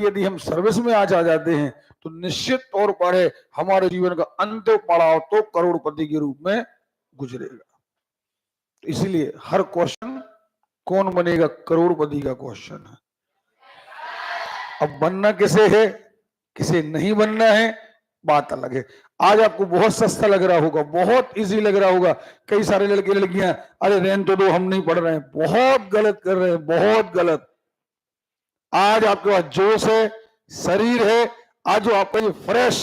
यदि हम सर्विस में आज आ जाते हैं तो निश्चित तौर पर है हमारे जीवन का अंतिम पड़ाव तो करोड़पति के रूप में गुजरेगा। इसलिए हर क्वेश्चन कौन बनेगा करोड़पति का क्वेश्चन है। अब बनना किसे है, किसे नहीं बनना है, बात अलग है। आज आपको बहुत सस्ता लग रहा होगा, बहुत इजी लग रहा होगा। कई सारे लड़के लड़कियां अरे रहने तो दो, हम नहीं पढ़ रहे हैं, बहुत गलत कर रहे हैं, बहुत गलत। आज आपके पास जोश है, शरीर है, आज जो आपका ये फ्रेश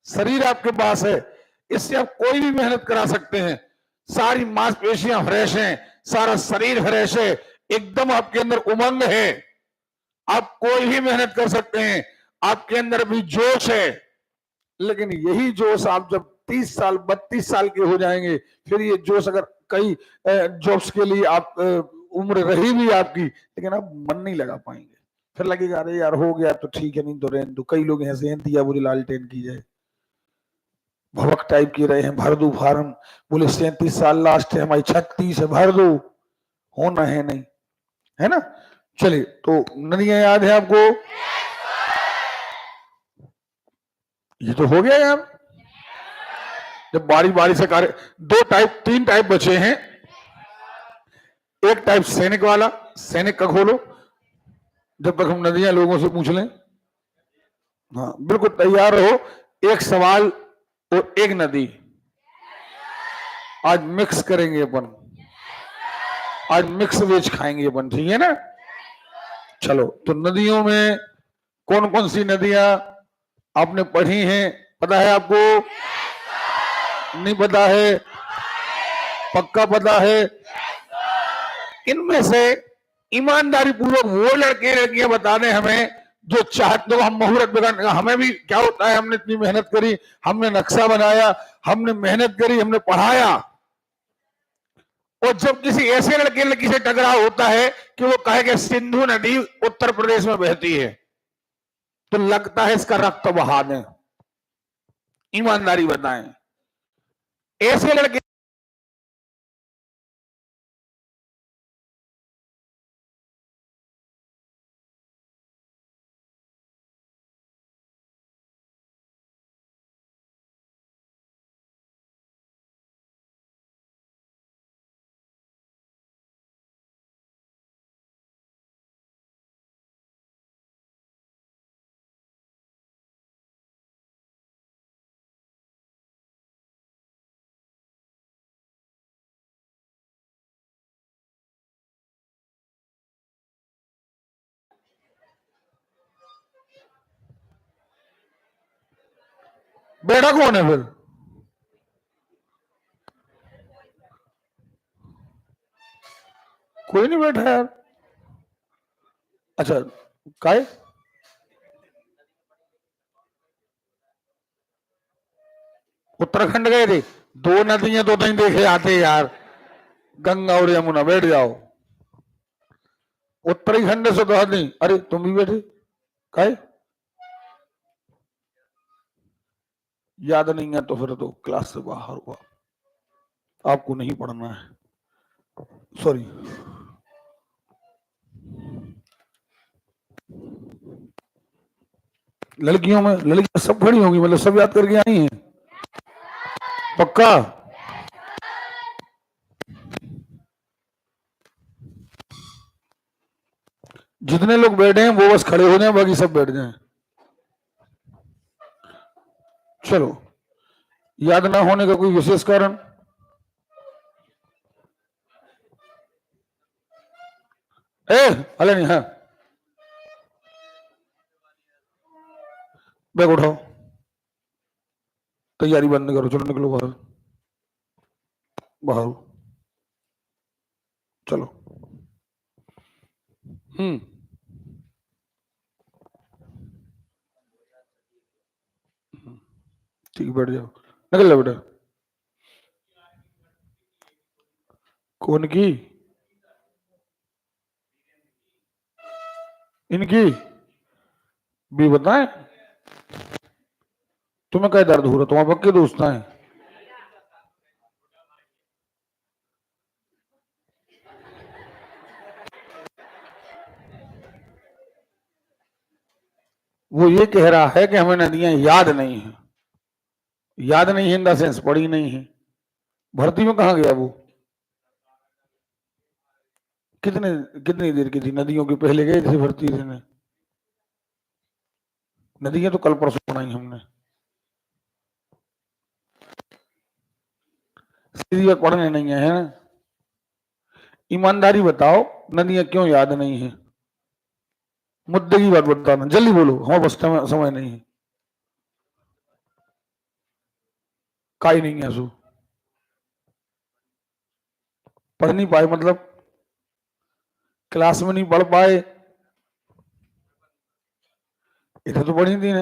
शरीर आपके पास है, इससे आप कोई भी मेहनत करा सकते हैं। सारी मांसपेशियां फ्रेश हैं, सारा शरीर फ्रेश है, एकदम आपके अंदर उमंग है, आप कोई भी मेहनत कर सकते हैं, आपके अंदर भी जोश है। लेकिन यही जोश आप जब 30 साल 32 साल के हो जाएंगे, फिर ये जोश अगर कई जॉब्स के लिए आप उम्र रही भी आपकी, लेकिन आप मन नहीं लगा पाएंगे। फिर लगेगा अरे यार हो गया तो ठीक है, नहीं तो रहने दो। कई लोग ऐसे हैं दिया बुरी लालटेन की जाए, भवक टाइप की रहे हैं, भर दो फार्म, बोले 37 साल लास्ट है, हमारी 36 है, भर दो, होना है नहीं, है ना। चलिए, तो नदियां याद है आपको? ये तो हो गया यार। जब बारी बारी से कार्य, दो टाइप 3 टाइप बचे हैं। एक टाइप सैनिक वाला, सैनिक का खोलो जब तक हम नदियां लोगों से पूछ लें। हाँ बिल्कुल तैयार रहो, एक सवाल और एक नदी आज मिक्स करेंगे अपन, आज मिक्स वेज खाएंगे अपन, ठीक है ना। चलो, तो नदियों में कौन कौन सी नदियां आपने पढ़ी हैं, पता है आपको? नहीं पता है? पक्का पता है? इनमें से ईमानदारी पूर्वक वो लड़के लड़कियां बता दें हमें जो चाहते हो हम मुहूर्त बिगाड़ने। हमें भी क्या होता है, हमने इतनी मेहनत करी, हमने नक्शा बनाया, हमने मेहनत करी, हमने पढ़ाया, और जब किसी ऐसे लड़के लड़की से टकराव होता है कि वो कहे कि सिंधु नदी उत्तर प्रदेश में बहती है, तो लगता है इसका रक्त बहा दें। ईमानदारी बताएं, ऐसे लड़के बैठा कौन है फिर? कोई नहीं बैठा यार। अच्छा, काय उत्तराखंड गए थे? 2 नदियां तो नहीं देखे आते यार, गंगा और यमुना। बैठ जाओ, उत्तराखंड से तो नहीं। अरे तुम भी बैठे, काय याद नहीं है तो फिर तो क्लास से बाहर हुआ, आपको नहीं पढ़ना है, सॉरी। लड़कियों में लड़कियां सब खड़ी होंगी, मतलब सब याद करके आई हैं, पक्का? जितने लोग बैठे हैं वो बस खड़े हो जाएं, बाकी सब बैठ जाएं। चलो, याद ना होने का कोई विशेष कारण? हले नहीं। हाँ, बैग उठाओ, तैयारी बंद करो, चलो निकलो बाहर, बाहर चलो। ठीक, बैठ जाओ, निकल जाओ बेटा। कौन की? इनकी भी बताएं? तुम्हें क्या दर्द हो रहा? तुम्हारे पक्के दोस्त हैं? वो ये कह रहा है कि हमें नदियां याद नहीं है। याद नहीं है इन द सेंस पढ़ी नहीं है। भर्ती में कहा गया वो? कितने कितनी देर की थी नदियों की? पहले गए थे भर्ती देने? नदियां तो कल परसों बनाई हमने। सीधी बात पढ़ने नहीं है ना। ईमानदारी बताओ, नदियां क्यों याद नहीं है? मुद्दे की बात बताना, जल्दी बोलो, हमारे पास समय नहीं है। काई नहीं है सो पढ़ नहीं पाए मतलब क्लास में नहीं पढ़ पाए? इधर तो पढ़ी थी ने।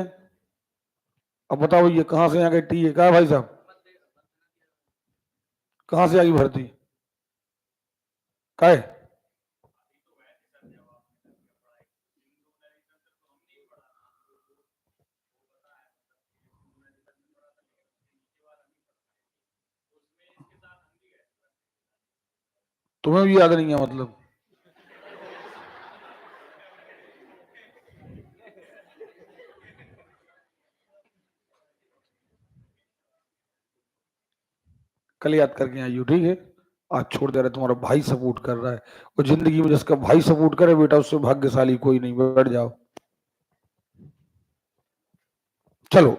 अब बताओ ये कहां से आ गई टी है? कहा भाई साहब कहां से आई भर्ती? का है? तुम्हें भी याद नहीं है मतलब? कल याद करके आई हो, ठीक है। आज छोड़ दे रहा है, तुम्हारा भाई सपोर्ट कर रहा है। और जिंदगी में जिसका भाई सपोर्ट करे बेटा, उससे भाग्यशाली कोई नहीं। बैठ जाओ, चलो।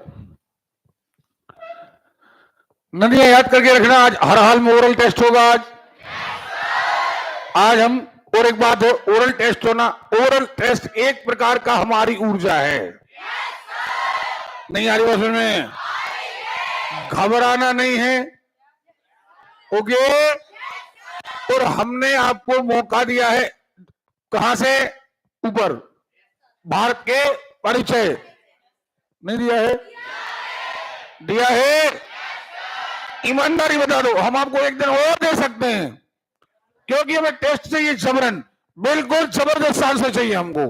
नदियां याद करके रखना। आज हर हाल में ओरल टेस्ट होगा। आज हम, और एक बात है, ओरल टेस्ट होना, ओरल टेस्ट एक प्रकार का हमारी ऊर्जा है। नहीं आ रही बात में? घबराना नहीं है, ओके। और हमने आपको मौका दिया है, कहां से? ऊपर, भारत के परिचय नहीं दिया है? दिया है। ईमानदारी बता दो, हम आपको एक दिन और दे सकते हैं, क्योंकि हमें टेस्ट चाहिए जबरन, बिल्कुल जबरदस्त आंसर चाहिए हमको।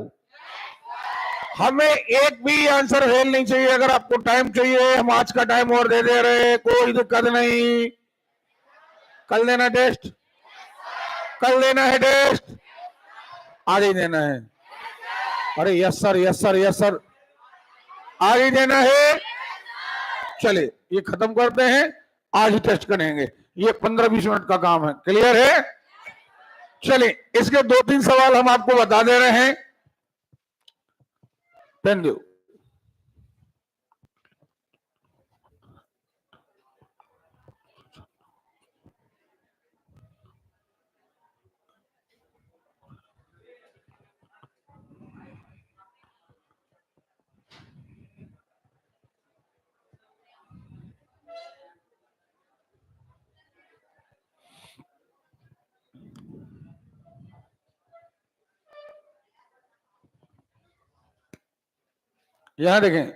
हमें एक भी आंसर फेल नहीं चाहिए। अगर आपको टाइम चाहिए, हम आज का टाइम और दे दे रहे हैं, कोई दिक्कत नहीं। कल देना टेस्ट, कल देना है टेस्ट, आज ही देना है। अरे yes sir, yes sir, yes sir, आज ही देना है। चले ये खत्म करते हैं, आज ही टेस्ट करेंगे। ये 15-20 मिनट का काम है, क्लियर है? चलिए, इसके 2-3 सवाल हम आपको बता दे रहे हैं। पेन दो। यहां देखें,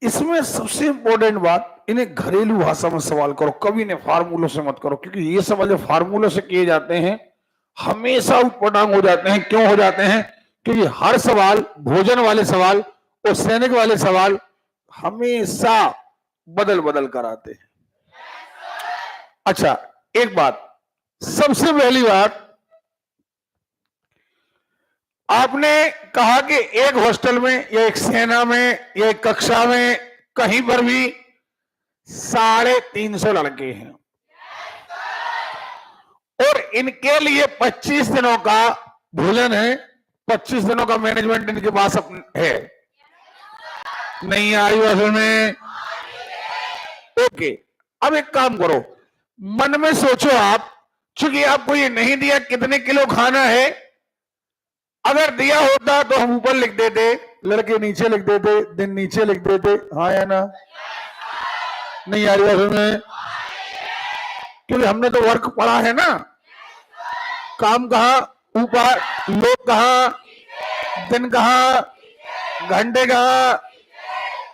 इसमें सबसे इंपॉर्टेंट बात, इन्हें घरेलू भाषा में सवाल करो, कभी इन्हें फार्मूलों से मत करो, क्योंकि ये सवाल जो फार्मूलों से किए जाते हैं हमेशा उटपटांग हो जाते हैं। क्यों हो जाते हैं? क्योंकि हर सवाल, भोजन वाले सवाल और सैनिक वाले सवाल हमेशा बदल बदल कर आते हैं। अच्छा, एक बात, सबसे पहली बात, आपने कहा कि एक हॉस्टल में या एक सेना में या एक कक्षा में कहीं पर भी 350 लड़के हैं, और इनके लिए 25 दिनों का भोजन है, 25 दिनों का मैनेजमेंट इनके पास है। नहीं आई वजह में? ओके, अब एक काम करो, मन में सोचो आप, चूंकि आपको ये नहीं दिया कितने किलो खाना है, अगर दिया होता तो हम ऊपर लिख देते, लड़के नीचे लिख देते, दिन नीचे लिख देते, हाँ या ना? नहीं आ रही बात में? क्योंकि हमने तो वर्क पढ़ा है ना, काम कहाँ ऊपर, लोग कहाँ, दिन कहाँ, घंटे कहाँ,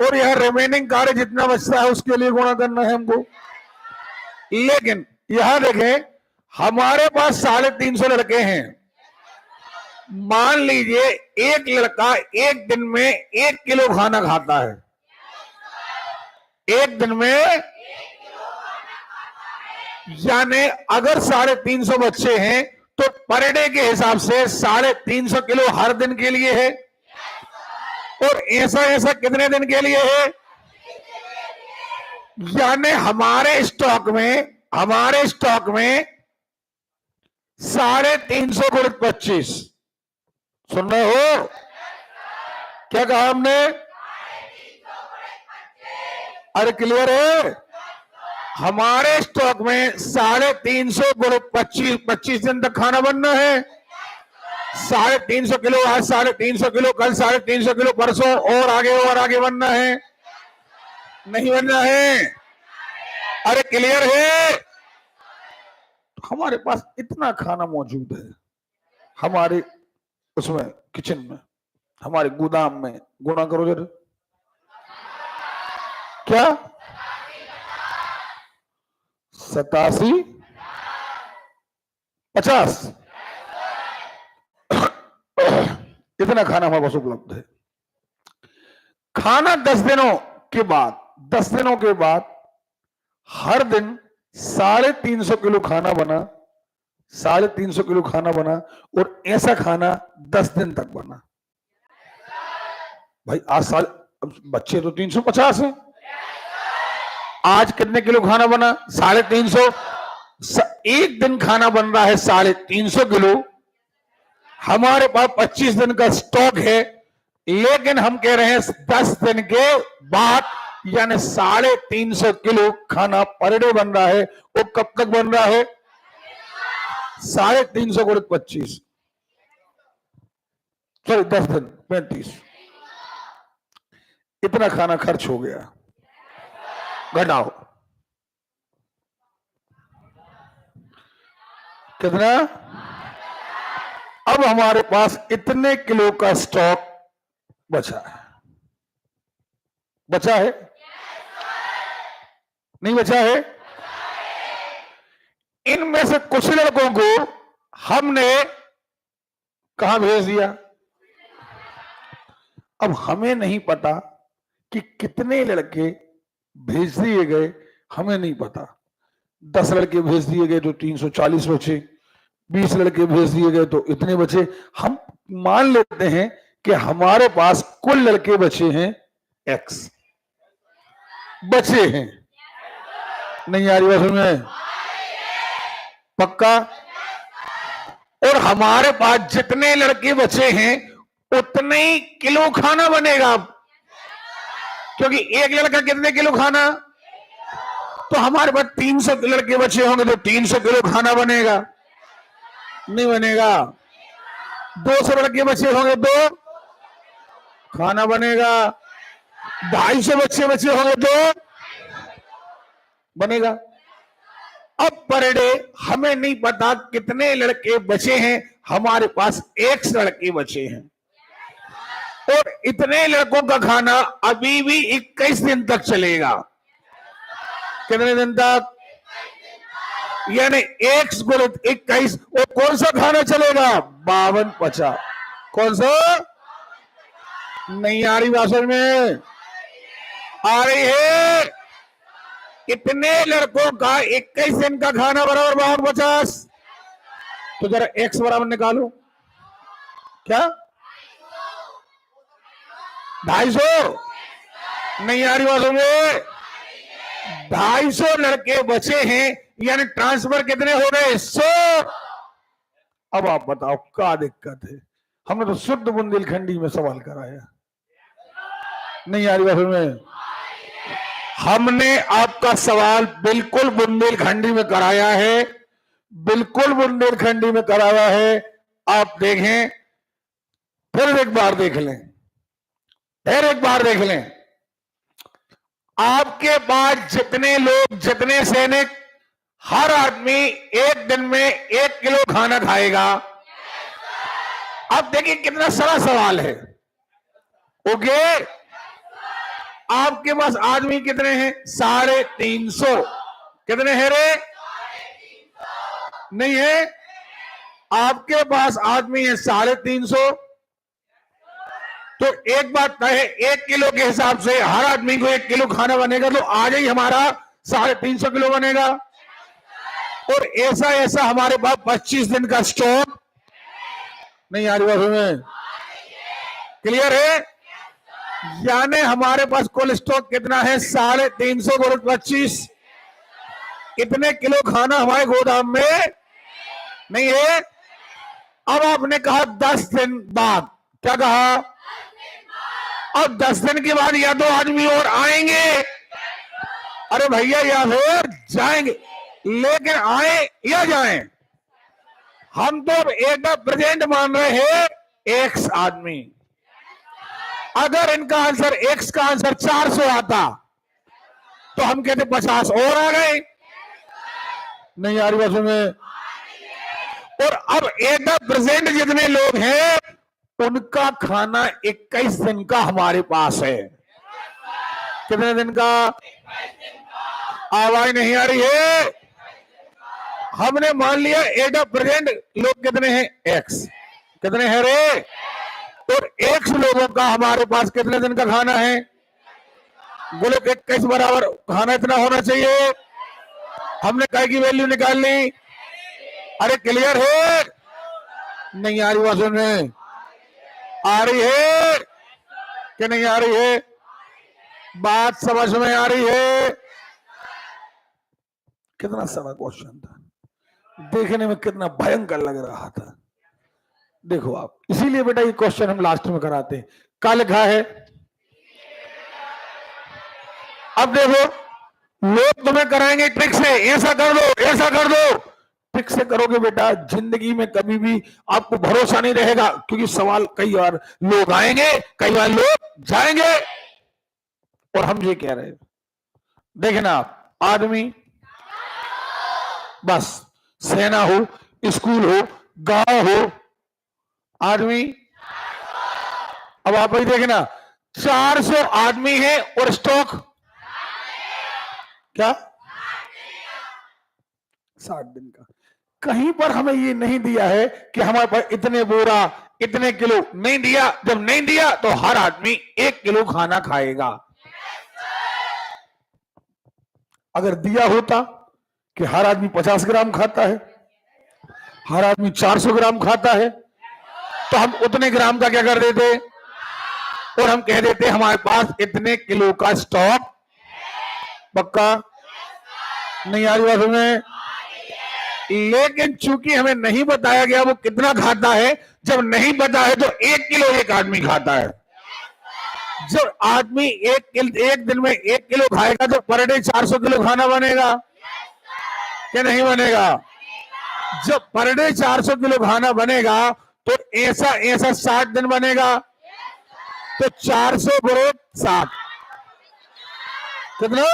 और यह रिमेनिंग कार्य जितना बचता है उसके लिए गुणा करना है हमको। लेकिन यहां देखें, हमारे पास 350 लड़के हैं। मान लीजिए एक लड़का एक दिन में 1 किलो खाना खाता है, एक दिन में, यानी अगर 350 बच्चे हैं तो पर डे के हिसाब से 350 किलो हर दिन के लिए है, और ऐसा ऐसा कितने दिन के लिए है? यानी हमारे स्टॉक में 350 गुणित 25, सुन रहे हो क्या कहा हमने? अरे क्लियर है? हमारे स्टॉक में 350 गुणित 25 दिन तक खाना बनना है। 350 किलो आज, 350 किलो कल, 350 किलो परसों, और आगे बनना है, नहीं बनना है? अरे क्लियर है? हमारे पास इतना खाना मौजूद है, हमारे उसमें किचन में, हमारे गोदाम में। गुणा करो जरा, क्या 87 50 इतना खाना हमारे पास उपलब्ध है। खाना 10 दिनों के बाद हर दिन 350 किलो खाना बना, 350 किलो खाना बना, और ऐसा खाना 10 दिन तक बना। भाई आज बच्चे तो 350 हैं, आज कितने किलो खाना बना? 350। एक दिन खाना बन रहा है 350 किलो, हमारे पास 25 दिन का स्टॉक है, लेकिन हम कह रहे हैं 10 दिन के बाद, यानी 350 किलो खाना पर डे बन रहा है। वो कब तक बन रहा है? 350 गुणित 25, सॉरी 10 दिन 35, इतना खाना खर्च हो गया। घटाओ कितना? अब हमारे पास इतने किलो का स्टॉक बचा है। बचा है? नहीं बचा है? इनमें से कुछ लड़कों को हमने कहां भेज दिया? अब हमें नहीं पता कि कितने लड़के भेज दिए गए, हमें नहीं पता। 10 लड़के भेज दिए गए तो 340 बचे, 20 लड़के भेज दिए गए तो इतने बचे। हम मान लेते हैं कि हमारे पास कुल लड़के बचे हैं X, बचे हैं। नहीं आ रही बात में? पक्का? और हमारे पास जितने लड़के बचे हैं उतने ही किलो खाना बनेगा, क्योंकि एक लड़का कितने किलो खाना? तो हमारे पास 300 लड़के बचे होंगे तो 300 किलो खाना बनेगा, नहीं बनेगा? 200 लड़के बचे होंगे तो खाना बनेगा, 250 बच्चे बचे होंगे तो बनेगा। अब पर डे हमें नहीं पता कितने लड़के बचे हैं, हमारे पास X लड़के बचे हैं, और इतने लड़कों का खाना अभी भी 21 दिन तक चलेगा। कितने दिन तक? यानी X गुणित 21, और कौन सा खाना चलेगा? 52-50। कौन सा? नहीं आ रही भाषण में? आ रही है? कितने लड़कों का 21 दिन का खाना बराबर 52-50? तो जरा X बराबर निकालो, क्या 250? नहीं आ रही भाषण में? 250 लड़के बचे हैं, यानी ट्रांसफर कितने हो गए? 100। अब आप बताओ क्या दिक्कत है? हमने तो शुद्ध बुंदेलखंडी में सवाल कराया। नहीं आ रही बात में? हमने आपका सवाल बिल्कुल बुंदेलखंडी में कराया है, बिल्कुल बुंदेलखंडी में कराया है। आप देखें, फिर एक बार देख लें, फिर एक बार देख लें। आपके पास जितने लोग, जितने सैनिक, हर आदमी एक दिन में 1 किलो खाना खाएगा। अब देखिए कितना सारा सवाल है। ओके, आपके पास आदमी कितने हैं? 350। कितने हैं रे? नहीं है? आपके पास आदमी है 350। तो एक बात है, 1 किलो के हिसाब से हर आदमी को 1 किलो खाना बनेगा, तो आज ही हमारा 350 किलो बनेगा। और ऐसा ऐसा हमारे पास 25 दिन का स्टॉक नहीं आ रही बात में, क्लियर है? यानी हमारे पास कुल स्टॉक कितना है? 350 गुणा 25, कितने किलो खाना हमारे गोदाम में नहीं है? अब आपने कहा 10 दिन बाद, क्या कहा? अब 10 दिन के बाद या तो आदमी और आएंगे, अरे भैया या फिर जाएंगे, लेकिन आए या जाएं, हम तो अब एक प्रेजेंट मान रहे हैं एक्स आदमी। अगर इनका आंसर एक्स का आंसर 400 आता तो हम कहते 50 और आ गए, नहीं आ रही बात में। और अब एक प्रेजेंट जितने लोग हैं उनका खाना 21 दिन का हमारे पास है। कितने दिन का? आवाज नहीं आ रही है। हमने मान लिया एट ऑफ प्रेजेंट लोग कितने हैं? एक्स। कितने हैं रे? और एक्स लोगों का हमारे पास कितने दिन का खाना है? बोले 21 बराबर खाना इतना होना चाहिए। हमने काय की वैल्यू निकाल ली। अरे क्लियर है? नहीं आ रही बात में? आ रही है कि नहीं आ रही है? बात समझ में आ रही है? कितना सारा क्वेश्चन था, देखने में कितना भयंकर लग रहा था। देखो आप, इसीलिए बेटा ये क्वेश्चन हम लास्ट में कराते हैं। क्या लिखा है? अब देखो, लोग तुम्हें कराएंगे ट्रिक से, ऐसा कर दो ऐसा कर दो। ट्रिक से करोगे बेटा जिंदगी में कभी भी आपको भरोसा नहीं रहेगा, क्योंकि सवाल कई बार लोग आएंगे, कई बार लोग जाएंगे। और हम ये कह रहे हैं, देखना आप, आदमी बस सेना हो, स्कूल हो, गांव हो, आदमी। अब आप ही देखना, 400 आदमी है और स्टॉक क्या? 60 दिन का। कहीं पर हमें ये नहीं दिया है कि हमारे पास इतने बोरा इतने किलो, नहीं दिया। जब नहीं दिया तो हर आदमी 1 किलो खाना खाएगा। अगर दिया होता कि हर आदमी 50 ग्राम खाता है, हर आदमी 400 ग्राम खाता है, तो हम उतने ग्राम का क्या कर देते और हम कह देते हमारे पास इतने किलो का स्टॉक। पक्का? नहीं आ रही बात में? लेकिन चूंकि हमें नहीं बताया गया वो कितना खाता है, जब नहीं पता है तो 1 किलो एक आदमी खाता है। जब आदमी एक दिन में 1 किलो खाएगा तो पर डे 400 किलो खाना बनेगा, क्या नहीं बनेगा? जब पर डे 400 किलो खाना बनेगा तो ऐसा 60 दिन बनेगा, तो 400 बरोबर 60, कितना?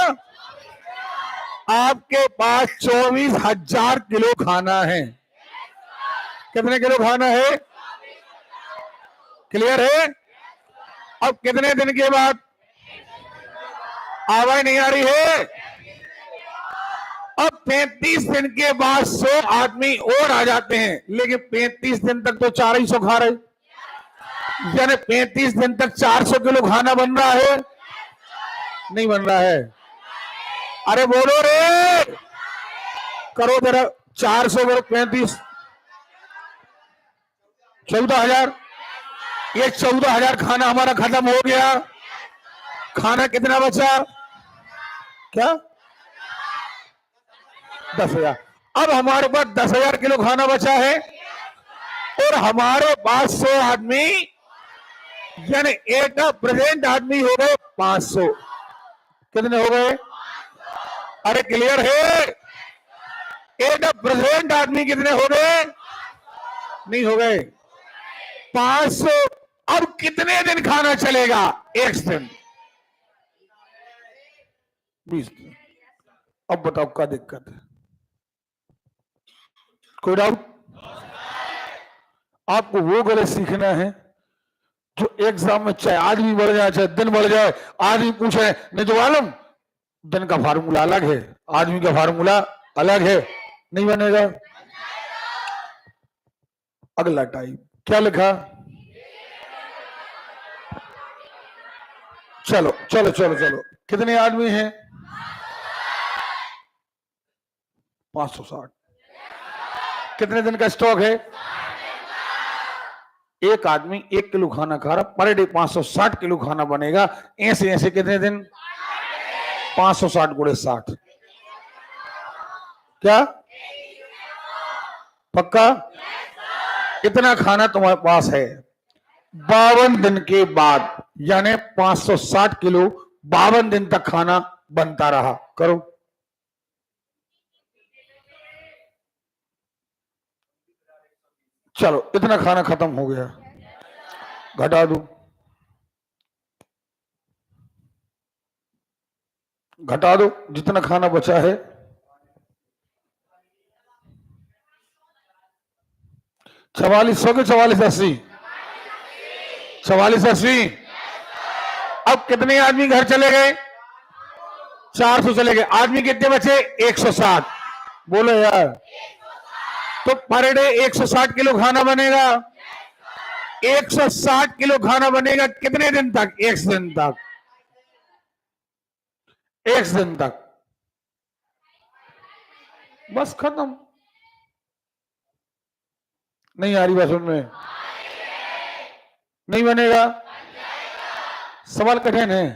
आपके पास 24,000 किलो खाना है। कितने किलो खाना है? क्लियर है? अब कितने दिन के बाद? आवाज नहीं आ रही है? अब 35 दिन के बाद 100 आदमी और आ जाते हैं, लेकिन 35 दिन तक तो 400 खा रहे, यानी 35 दिन तक 400 किलो खाना बन रहा है, नहीं बन रहा है? अरे बोलो रे, करो जरा। 400 बरो 35, 14,000। ये 14,000 खाना हमारा खत्म हो गया। खाना कितना बचा? क्या? 10,000। अब हमारे पास 10,000 किलो खाना बचा है और हमारे पास 100 आदमी, यानी एक प्रेजेंट आदमी हो गए 500। कितने हो गए? अरे क्लियर है? एक प्रेजेंट आदमी कितने हो गए? नहीं हो गए 500। अब कितने दिन खाना चलेगा? 1 दिन, 20 दिन। अब बताओ क्या दिक्कत है? कोई डाउट? आपको वो गलत सीखना है जो एग्जाम में चाहे आदमी बढ़ जाए चाहे दिन बढ़ जाए, आदमी पूछे नहीं तो मालूम, दिन का फार्मूला अलग है, आदमी का फार्मूला अलग है, नहीं बनेगा। अगला टाइप क्या लिखा? चलो चलो चलो चलो, कितने आदमी हैं? 560। कितने दिन का स्टॉक है? एक आदमी 1 किलो खाना खा रहा, पर डे 560 किलो खाना बनेगा। ऐसे ऐसे कितने दिन? 560 गुणे 60, क्या पक्का? इतना खाना तुम्हारे पास है 52 दिन के बाद, यानी 560 किलो 52 दिन तक खाना बनता रहा। करो, चलो इतना खाना खत्म हो गया, घटा दो, घटा दो जितना खाना बचा है। 4400 के 4480, 4480। अब कितने आदमी घर चले गए? 400 चले गए। आदमी कितने बचे? 160। बोलो यार, तो पर डे 160 किलो खाना बनेगा। 160 किलो खाना बनेगा कितने दिन तक? 1 दिन तक, 1 दिन तक, बस खत्म। नहीं आ रही बात समझ में? नहीं बनेगा? सवाल कठिन है।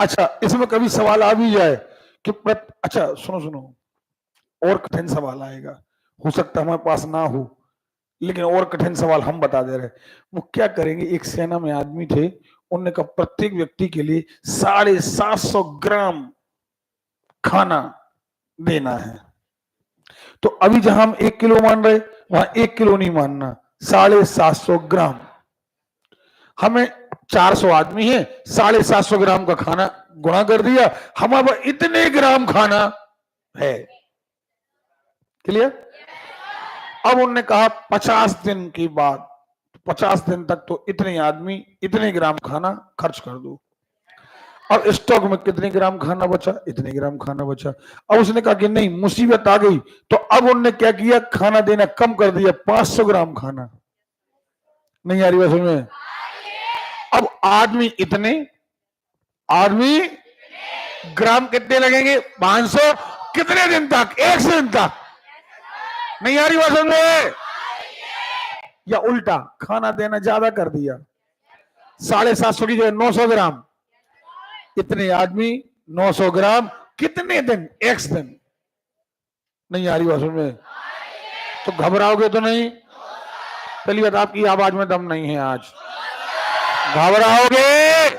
अच्छा, इसमें कभी सवाल आ भी जाए कि अच्छा सुनो सुनो, और कठिन सवाल आएगा, हो सकता है हमारे पास ना हो, लेकिन और कठिन सवाल हम बता दे रहे। वो क्या करेंगे, एक सेना में आदमी थे, उन्होंने कहा प्रत्येक व्यक्ति के लिए 750 ग्राम खाना देना है। तो अभी जहां हम 1 किलो मान रहे, वहां 1 किलो नहीं मानना, 750 ग्राम। हमें 400 आदमी है, 750 ग्राम का खाना गुणा कर दिया, हमारे इतने ग्राम खाना है। क्लियर? अब उन्होंने कहा 50 दिन के बाद, 50 दिन तक तो इतने आदमी इतने ग्राम खाना खर्च कर दो। और स्टॉक में कितने ग्राम खाना बचा? इतने ग्राम खाना बचा। अब उसने कहा कि नहीं, मुसीबत आ गई, तो अब उन्होंने क्या किया, खाना देना कम कर दिया, 500 ग्राम खाना। नहीं आ रही बात में? अब आदमी इतने, आदमी ग्राम कितने लगेंगे? 500। कितने दिन तक? 1 दिन तक। नहीं आ रही बात समझ में? या उल्टा खाना देना ज्यादा कर दिया, 750 की जगह 900 ग्राम, इतने आदमी 900 ग्राम, कितने दिन? 1 दिन। नहीं आ रही बात समझ में? तो घबराओगे तो नहीं? चलिए बात, आपकी आवाज में दम नहीं है आज, घबराओगे?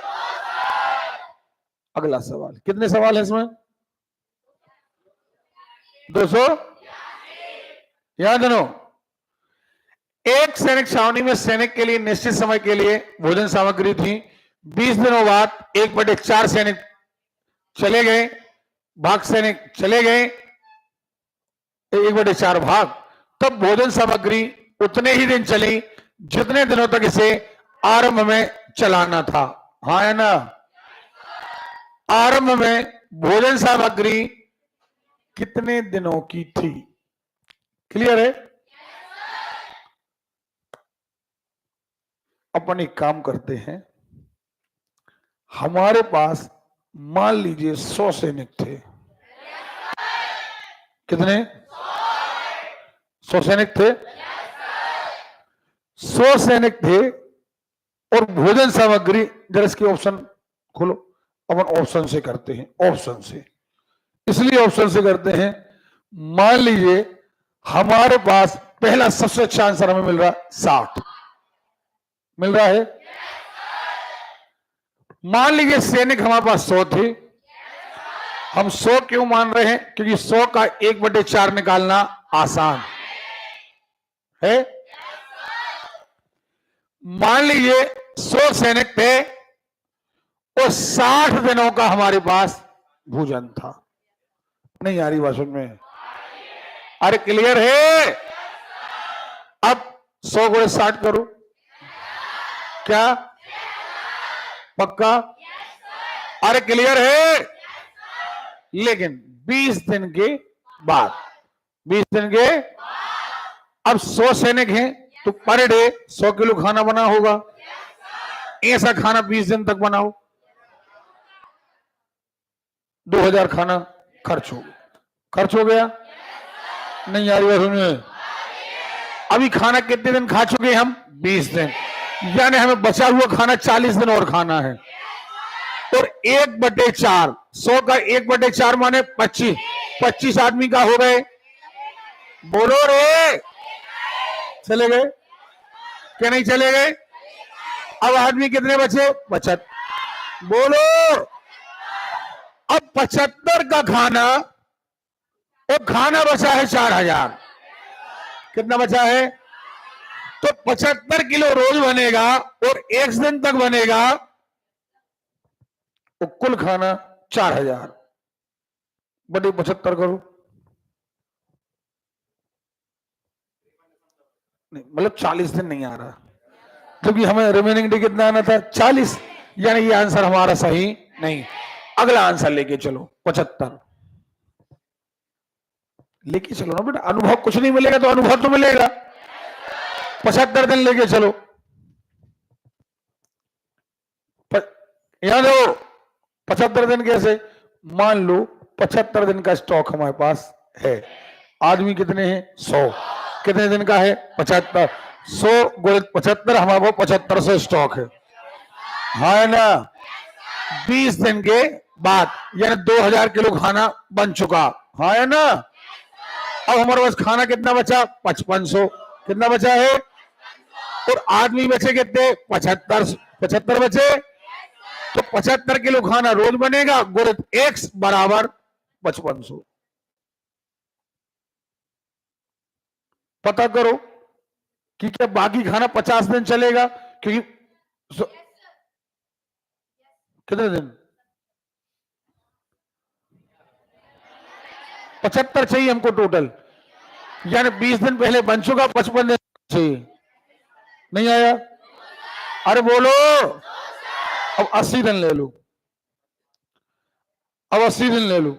अगला सवाल, कितने सवाल है इसमें? 200। याद रखो, एक सैनिक छावनी में सैनिक के लिए निश्चित समय के लिए भोजन सामग्री थी। 20 दिनों बाद 1/4 सैनिक चले गए, भाग सैनिक चले गए, 1/4 भाग, तब भोजन सामग्री उतने ही दिन चली जितने दिनों तक इसे आरंभ में चलाना था। हाँ है ना? आरंभ में भोजन सामग्री कितने दिनों की थी? क्लियर है? अपन एक काम करते हैं, हमारे पास मान लीजिए 100 सैनिक थे। कितने? 100 सैनिक थे। 100 सैनिक थे और भोजन सामग्री, जरा इसके ऑप्शन खोलो, अपन ऑप्शन से करते हैं, ऑप्शन से इसलिए ऑप्शन से करते हैं, मान लीजिए हमारे पास पहला सबसे अच्छा आंसर हमें मिल रहा है 60 मिल रहा है। मान लीजिए सैनिक हमारे पास 100 थे। हम 100 क्यों मान रहे हैं? क्योंकि 100 का 1/4 निकालना आसान है। मान लीजिए 100 सैनिक थे और 60 दिनों का हमारे पास भोजन था। नहीं आ रही बात समझ में? अरे क्लियर है? अब 100 गुणे 60 करो, क्या पक्का? अरे क्लियर है? लेकिन 20 दिन के बाद, 20 दिन के, अब 100 सैनिक हैं तो पर डे 100 किलो खाना बना होगा। ऐसा खाना 20 दिन तक बनाओ, 2000 खाना खर्च हो गया। नहीं आ रही बात सुनिए। अभी खाना कितने दिन खा चुके हम? 20 दिन। यानी हमें बचा हुआ खाना 40 दिन और खाना है। और 1/4 100 का 1/4 माने 25 25 आदमी का हो गए। बोलो रे, चले गए क्या नहीं चले गए? अब आदमी कितने बचे? 75। बोलो, अब 75 का खाना, और खाना बचा है 4000। कितना बचा है? तो 75 किलो रोज बनेगा और 1 दिन तक बनेगा, तो कुल खाना 4000 बटे 75 करो। नहीं, मतलब 40 दिन नहीं आ रहा, क्योंकि हमें रिमेनिंग डे कितना आना था? 40। यानी ये आंसर हमारा सही नहीं। अगला आंसर लेके चलो, 75 लेके चलो ना बेटा। अनुभव कुछ नहीं मिलेगा तो अनुभव तो मिलेगा। 75 दिन लेके चलो। यहां देखो 75 दिन कैसे? मान लो 75 दिन का स्टॉक हमारे पास है। आदमी कितने हैं? 100। कितने दिन का है? 75। 100 गुणित 75, हमारे पास 7500 स्टॉक है ना? 20 दिन के बाद यानी 2000 किलो खाना बन चुका है ना? अब हमारे पास खाना कितना बचा? 5500। कितना बचा है? और आदमी बचे कितने? 75। 75 बचे, तो 75 किलो खाना रोज बनेगा, गुणित x बराबर 5500। पता करो कि क्या बाकी खाना 50 दिन चलेगा? क्योंकि कितने दिन? 75 चाहिए हमको टोटल, यानी 20 दिन पहले बन चुका, 55 दिन चाहिए। नहीं आया? अरे बोलो। अब 80 दिन ले लो। अब 80 दिन ले लो।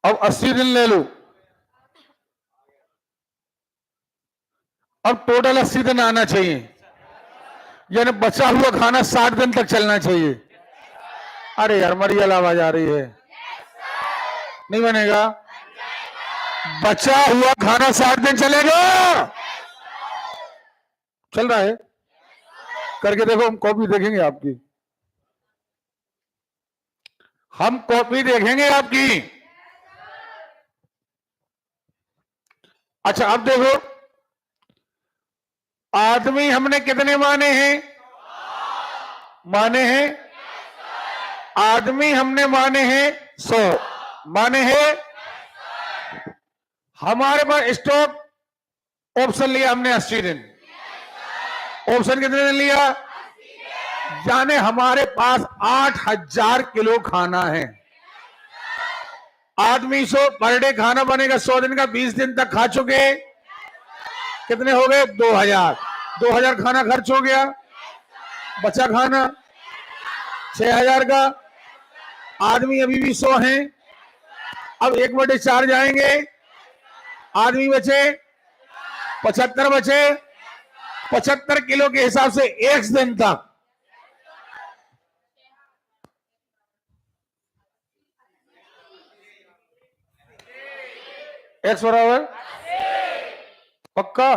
अब 80 दिन ले लो। अब टोटल 80 दिन आना चाहिए, यानी बचा हुआ खाना 60 दिन तक चलना चाहिए। अरे यार मरियल आवाज आ रही है, नहीं बनेगा। बचा हुआ खाना 60 दिन चलेगा। चल रहा है? करके देखो, हम कॉपी देखेंगे आपकी। हम कॉपी देखेंगे आपकी। अच्छा अब देखो, आदमी हमने कितने माने हैं? माने हैं आदमी हमने माने हैं 100। माने हैं। हमारे पास स्टॉक ऑप्शन लिया हमने 80 दिन। ऑप्शन कितने दिन लिया? यानी हमारे पास 8000 किलो खाना है। आदमी 100 पर डे खाना बनेगा 100 दिन का, 20 दिन तक खा चुके। कितने हो गए? 2000। 2000 खाना खर्च हो गया, बचा खाना 6000 का। आदमी अभी भी 100 हैं। अब 1/4 जाएंगे, आदमी बचे 75 बचे। 75 किलो के हिसाब से 1 दिन तक x बराबर पक्का।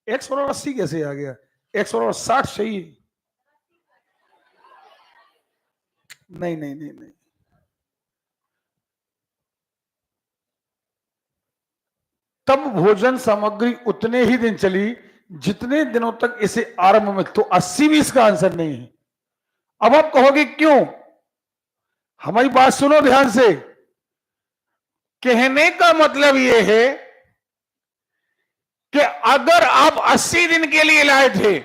x बराबर 80 कैसे आ गया? x बराबर 60 चाहिए। नहीं नहीं नहीं नहीं, तब भोजन सामग्री उतने ही दिन चली जितने दिनों तक इसे आरंभ में। तो 80 भी इसका आंसर नहीं है। अब आप कहोगे क्यों? हमारी बात सुनो ध्यान से। कहने का मतलब यह है कि अगर आप 80 दिन के लिए लाए थे,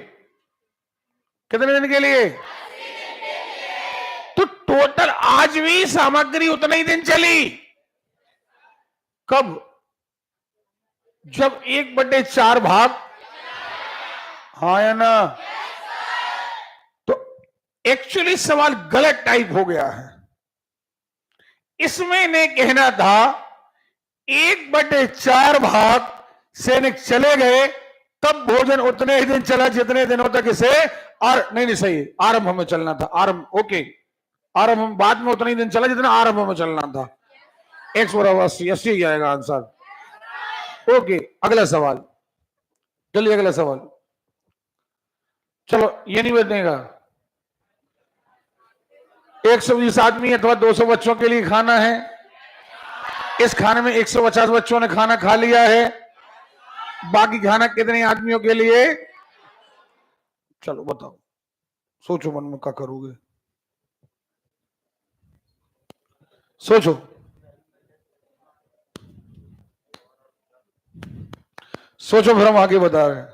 कितने दिन के लिए? तो टोटल आज भी सामग्री उतने ही दिन चली। कब? जब 1/4 भाग, हाँ या ना? तो एक्चुअली सवाल गलत टाइप हो गया है। इसमें ने कहना था 1/4 भाग सैनिक चले गए, तब भोजन उतने ही दिन चला जितने दिनों तक इसे नहीं नहीं सही, आरंभ में चलना था, आरंभ ओके, आरंभ बाद में उतना ही दिन चला जितना आरंभ में चलना था। 180, 80 ही आएगा आंसर। ओके, अगला सवाल, चलिए अगला सवाल। चलो ये नहीं बनेगा, 120 आदमी अथवा 200 बच्चों के लिए खाना है। इस खाने में 150 बच्चों ने खाना खा लिया है, बाकी खाना कितने आदमियों के लिए? चलो बताओ, सोचो मन में क्या करोगे, सोचो सोचो, फिर हम आगे बता रहे हैं।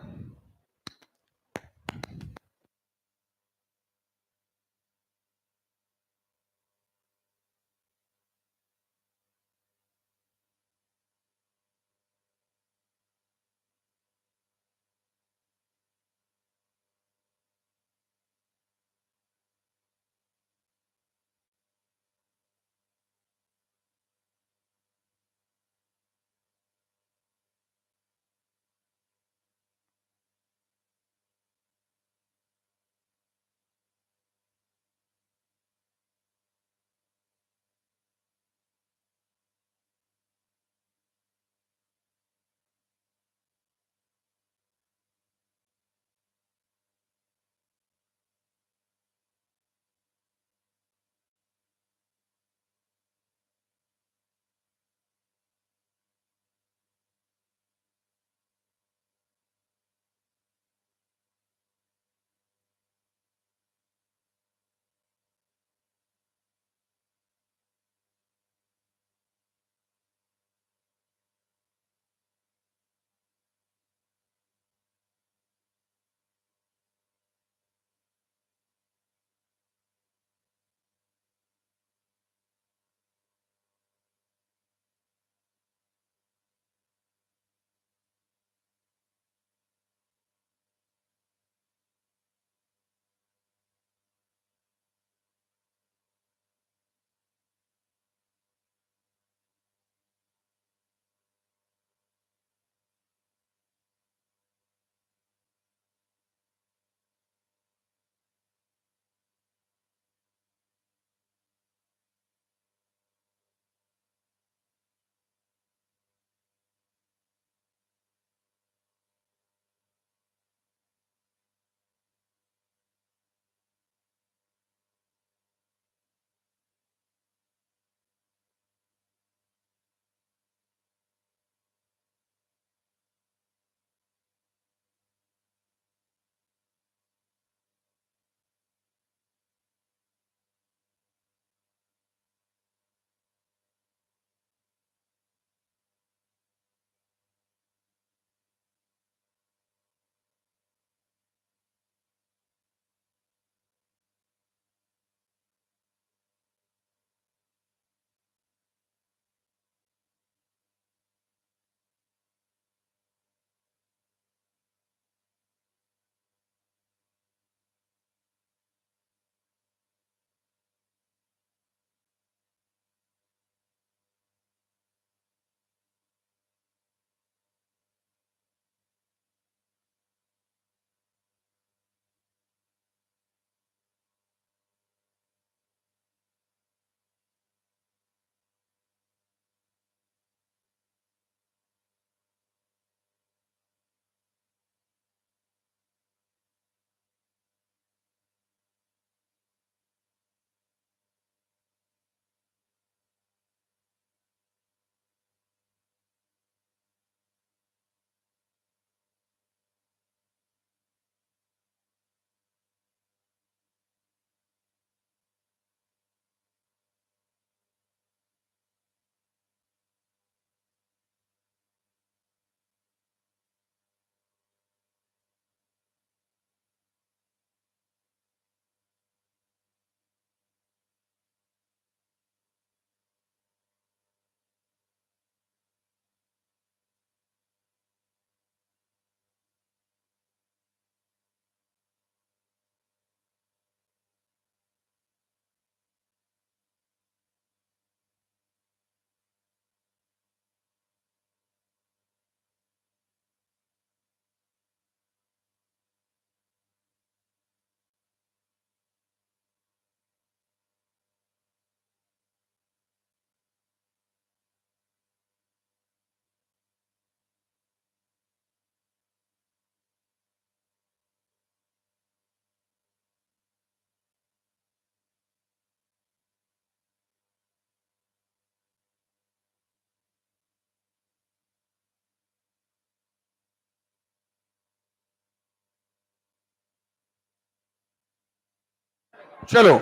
चलो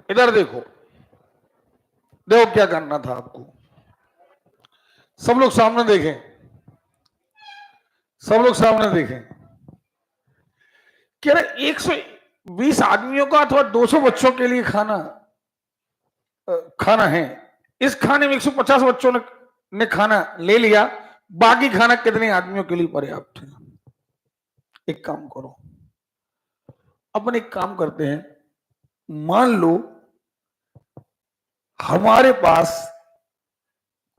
इधर देखो, देखो क्या करना था आपको। सब लोग सामने देखें, सब लोग सामने देखें। कह रहे 120 आदमियों का अथवा 200 बच्चों के लिए खाना है। इस खाने में 150 बच्चों ने खाना ले लिया, बाकी खाना कितने आदमियों के लिए पर्याप्त है? एक काम करो, अपन एक काम करते हैं, मान लो हमारे पास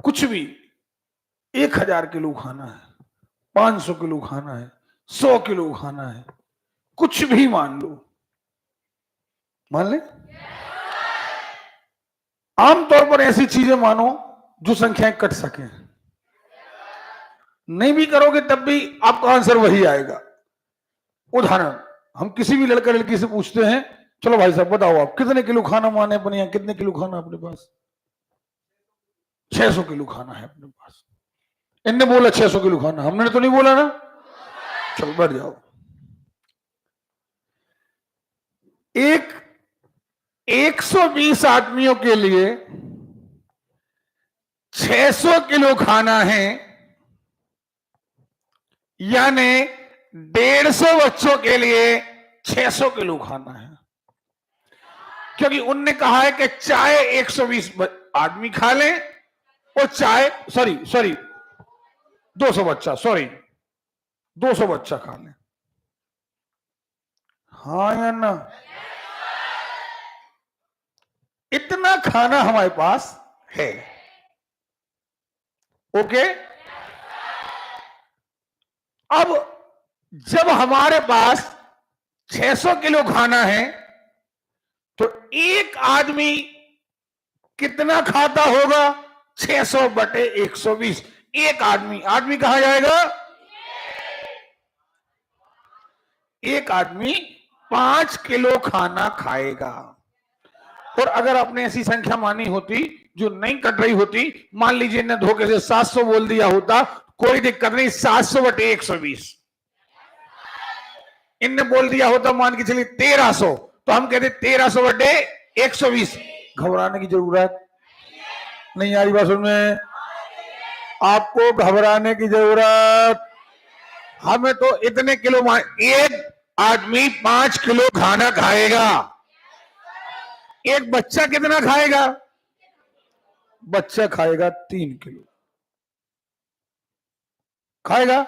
कुछ भी 1000 किलो खाना है, 500 किलो खाना है, 100 किलो खाना है, कुछ भी मान लो, मान ले। आमतौर पर ऐसी चीजें मानो जो संख्याएं कट सके, नहीं भी करोगे तब भी आपका आंसर वही आएगा। उदाहरण, हम किसी भी लड़का लड़की से पूछते हैं, चलो भाई साहब बताओ आप कितने किलो खाना माने अपने यहाँ, कितने किलो खाना अपने पास? 600 किलो खाना है अपने पास। इनने बोला 600 किलो खाना, हमने तो नहीं बोला ना। चलो बैठ जाओ। एक 120 आदमियों के लिए 600 किलो खाना है, यानी 150 बच्चों के लिए 600 किलो खाना है। क्योंकि उनने कहा है कि चाहे 120 आदमी खा लें और चाहे 200 बच्चा 200 बच्चा खा लें। हाँ या ना? इतना खाना हमारे पास है। ओके, अब जब हमारे पास 600 किलो खाना है तो एक आदमी कितना खाता होगा? 600 बटे 120। एक आदमी कहां जाएगा? एक आदमी 5 किलो खाना खाएगा। और अगर आपने ऐसी संख्या मानी होती जो नहीं कट रही होती, मान लीजिए ने धोखे से 700 बोल दिया होता, कोई दिक्कत नहीं, 700 बटे 120। इनने बोल दिया होता मान के चलिए 1300, तो हम कहते 1300 बटे 120। घबराने की जरूरत नहीं आ रही बात में? आपको घबराने की जरूरत, हमें तो इतने किलो एक आदमी 5 किलो खाना खाएगा। एक बच्चा कितना खाएगा? बच्चा खाएगा 3 किलो खाएगा।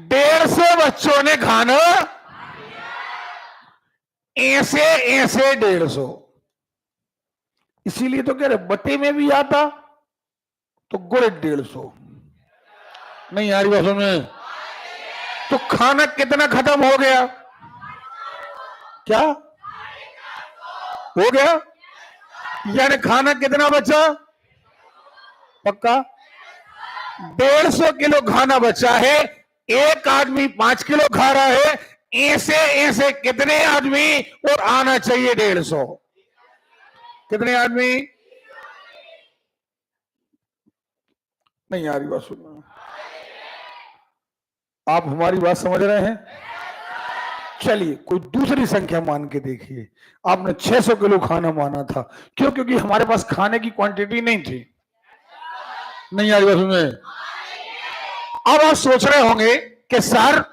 150 बच्चों ने खाना ऐसे 150। इसीलिए तो कह रहे बटे में भी आता तो गुड़े 150। नहीं यार बात में? तो खाना कितना खत्म हो गया? क्या हो गया? यानी खाना कितना बचा? पक्का 150 किलो खाना बचा है। एक आदमी 5 किलो खा रहा है, ऐसे कितने आदमी और आना चाहिए 150? कितने आदमी? नहीं यार बात सुनना, आप हमारी बात समझ रहे हैं? चलिए कोई दूसरी संख्या मान के देखिए। आपने 600 किलो खाना माना था, क्यों? क्योंकि हमारे पास खाने की क्वांटिटी नहीं थी। नहीं यार बात सुनिए। अब आप सोच रहे होंगे कि सर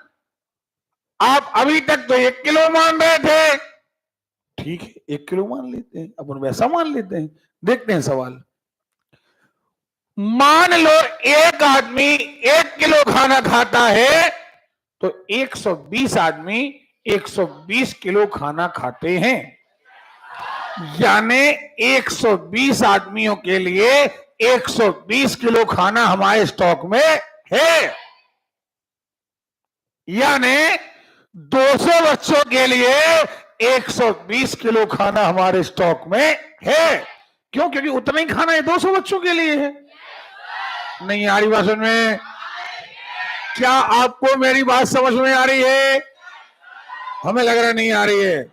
आप अभी तक तो 1 किलो मान रहे थे। ठीक है 1 किलो मान लेते हैं, अपन वैसा मान लेते हैं। देखते हैं सवाल। मान लो एक आदमी 1 किलो खाना खाता है तो 120 आदमी 120 किलो खाना खाते हैं, यानी 120 आदमियों के लिए 120 किलो खाना हमारे स्टॉक में है। यानी 200 बच्चों के लिए 120 किलो खाना हमारे स्टॉक में है। क्यों? क्योंकि उतना ही खाना है 200 बच्चों के लिए है। नहीं आ रही बात समझ में? क्या आपको मेरी बात समझ में आ रही है? हमें लग रहा नहीं आ रही है।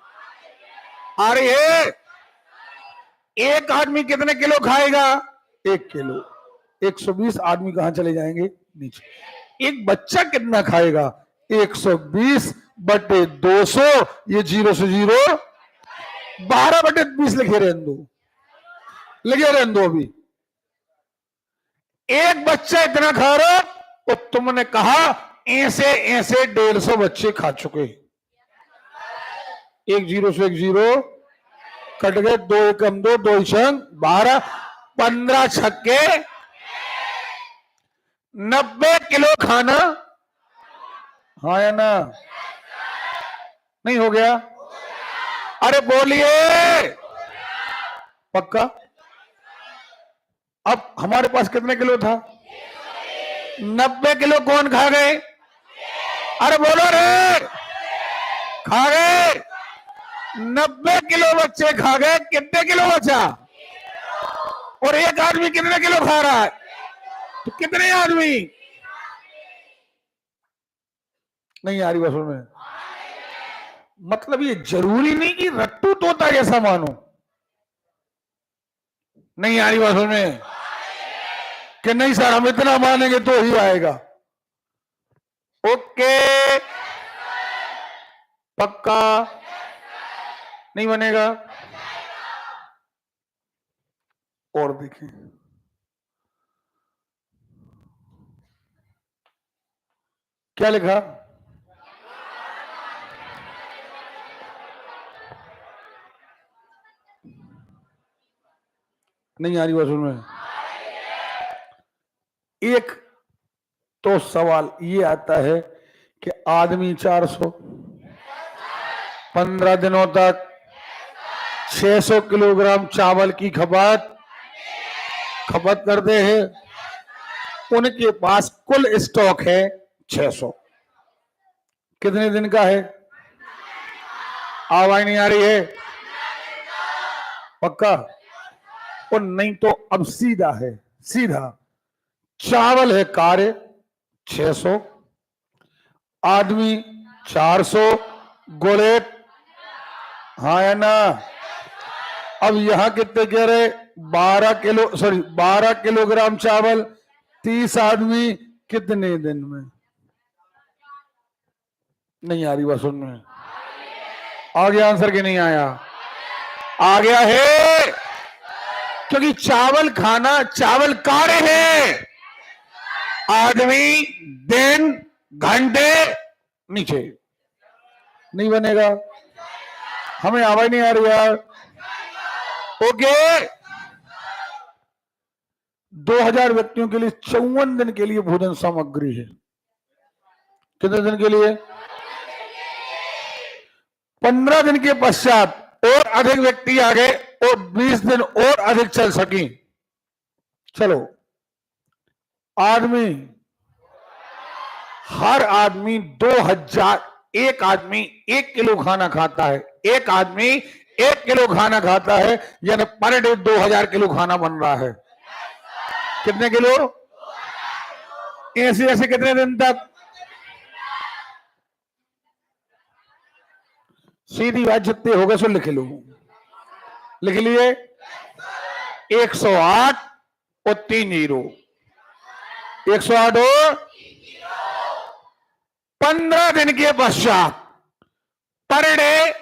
आ रही है? एक आदमी कितने किलो खाएगा? 1 किलो। 120 आदमी कहां चले जाएंगे? नीचे। एक बच्चा कितना खाएगा? 120 बटे 200, ये 0 से 0 12/20 लिखे रहने दो, लिखे रहने दो। अभी एक बच्चा इतना खा रहा और तुमने कहा ऐसे ऐसे 150 बच्चे खा चुके। एक जीरो से एक जीरो कट गए, 2 एकम 2, 2 छंग 12, 15 छक्के 90 किलो खाना। हाँ या ना? नहीं हो गया? अरे बोलिए, पक्का? अब हमारे पास कितने किलो था? 90 किलो कौन खा गए? अरे बोलो रे, खा गए। 90 किलो बच्चे खा गए। कितने किलो बचा? और एक आदमी कितने किलो खा रहा है? तो कितने आदमी? नहीं आ रही बस में। मतलब ये जरूरी नहीं कि रट्टू तोता जैसा मानो। नहीं आ रही बात में कि नहीं सर हम इतना मानेंगे तो ही आएगा। ओके, पक्का? नहीं बनेगा? और देखें क्या लिखा? नहीं आ रही बात में। एक तो सवाल ये आता है कि आदमी 400 15 दिनों तक 600 किलोग्राम चावल की खपत करते हैं। उनके पास कुल स्टॉक है 600। कितने दिन का है? आवाज नहीं आ रही है? पक्का? और नहीं तो अब सीधा है, सीधा चावल है कार्य 600, आदमी 400, गोलेट। हाँ या ना? अब यहां कितने कह रहे? 12 किलोग्राम चावल, 30 आदमी, कितने दिन में? नहीं आ रही बात सुन में? आ गया आंसर कि नहीं आया? आ गया है, क्योंकि चावल खाना चावल कार्य है, आदमी दिन घंटे नीचे। नहीं बनेगा? हमें आवाज नहीं आ रही यार। ओके, 2000 व्यक्तियों के लिए 54 दिन के लिए भोजन सामग्री है। कितने दिन के लिए? 15 दिन के पश्चात और अधिक व्यक्ति आ गए और 20 दिन और अधिक चल सकी। चलो, आदमी, हर आदमी 2000, एक आदमी 1 किलो खाना खाता है। एक आदमी 1 किलो खाना खाता है, यानी पर डे 2000 किलो खाना बन रहा है। कितने किलो? ऐसे ऐसे कितने दिन तक? सीधी बात, जितने हो गए सो लिख लो। लिख लिए? 108 और 3 जीरो, 108 और 15 दिन के पश्चात पर डे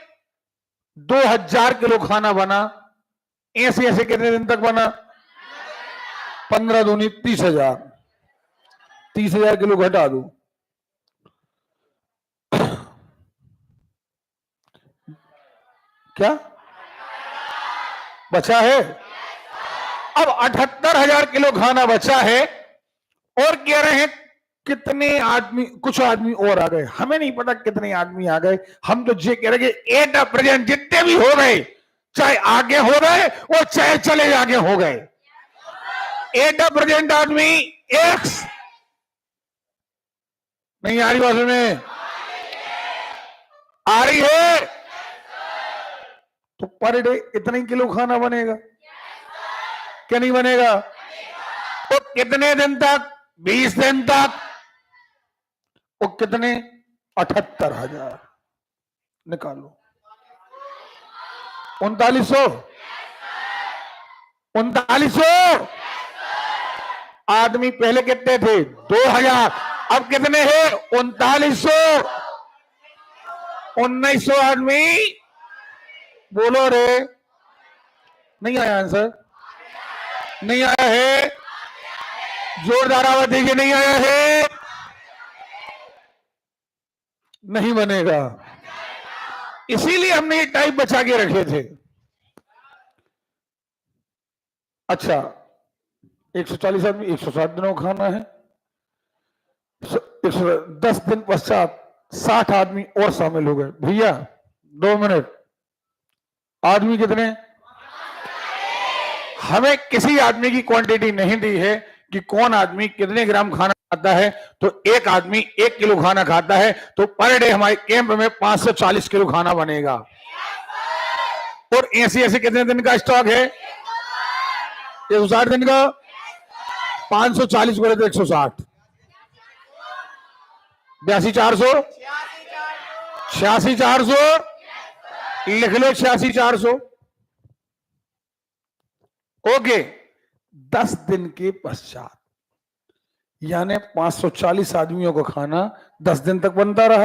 2000 किलो खाना बना। ऐसे ऐसे कितने दिन तक बना? 15 दूनी 30,000, 30,000 किलो घटा दो। क्या बचा है? अब 78,000 किलो खाना बचा है और कह रहे हैं कितने आदमी, कुछ आदमी और आ गए। हमें नहीं पता कितने आदमी आ गए, हम तो ये कह रहे हैं 8 प्रेजेंट जितने भी हो गए, चाहे आगे हो गए और चाहे चले आगे हो गए, 8 प्रेजेंट आदमी एक्स। नहीं आ रही बात में? आ रही है? तो पर डे इतने किलो खाना बनेगा क्या नहीं बनेगा? तो कितने दिन तक? 20 दिन तक। और कितने? 78,000 निकालो। 3900, 3900 आदमी पहले कितने थे? 2000। अब कितने हैं? 3900। 1900 आदमी बोलो रे, नहीं आया आंसर, नहीं आया है, जोरदार आवाज दीजिए, नहीं आया है, नहीं बनेगा। इसीलिए हमने ये टाइप बचा के रखे थे। अच्छा, 140 आदमी 160 दिनों का खाना है, 10 दिन पश्चात 60 आदमी और शामिल हो गए। भैया 2 मिनट, आदमी कितने? हमें किसी आदमी की क्वांटिटी नहीं दी है कि कौन आदमी कितने ग्राम खाना खाता है। तो एक आदमी 1 किलो खाना खाता है, तो पर डे हमारे कैंप में 540 किलो खाना बनेगा। और ऐसे कितने दिन का स्टॉक है? 160 दिन का, 540 बोले तो 160, 82,400, 86,400, लिख लो 86,400। ओके, 10 दिन के पश्चात यानी 540 आदमियों का खाना 10 दिन तक बनता रहा।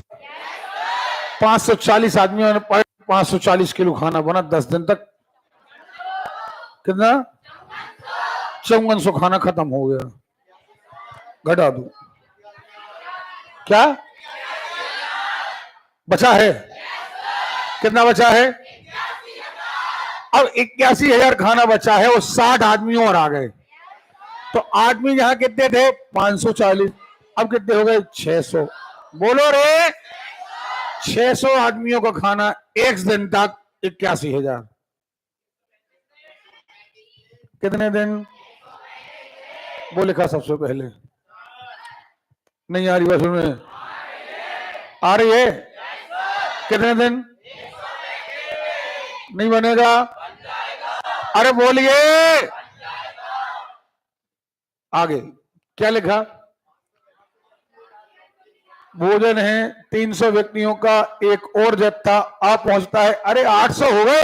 540 आदमियों ने 540 किलो खाना बना 10 दिन तक। कितना? 5400 खाना खत्म हो गया। घटा दो, क्या बचा है? कितना बचा है? अब 81,000 खाना बचा है, वो 60 आदमियों और आ गए। तो आदमी यहां कितने थे? 540, अब कितने हो गए? 600। बोलो रे, 600 आदमियों का खाना एक दिन तक 81,000। कितने दिन? वो लिखा सबसे पहले, नहीं आ रही बस में, आ रही है? कितने दिन? नहीं बनेगा? अरे बोलिए, आगे क्या लिखा? भोजन है 300 व्यक्तियों का एक और जत्था आप पहुंचता है। अरे 800 हो गए।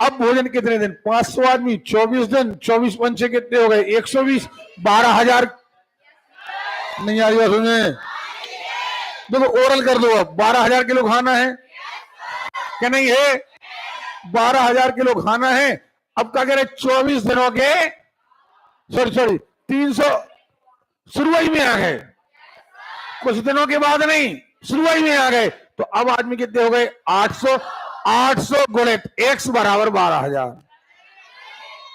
अब भोजन कितने दिन? 500 आदमी 24 दिन, 24 पंचे कितने हो गए? 120, 12,000। नहीं आ रही बात सुनिए, देखो ओरल कर दो। अब 12,000 किलो खाना है क्या? नहीं है, 12,000 किलो खाना है। अब क्या कह रहे? 24 दिनों के, सॉरी 300 शुरुआत में आ गए, कुछ दिनों के बाद नहीं, शुरुआत में आ गए। तो अब आदमी कितने हो गए? 800। 800 गुणित x बराबर 12,000।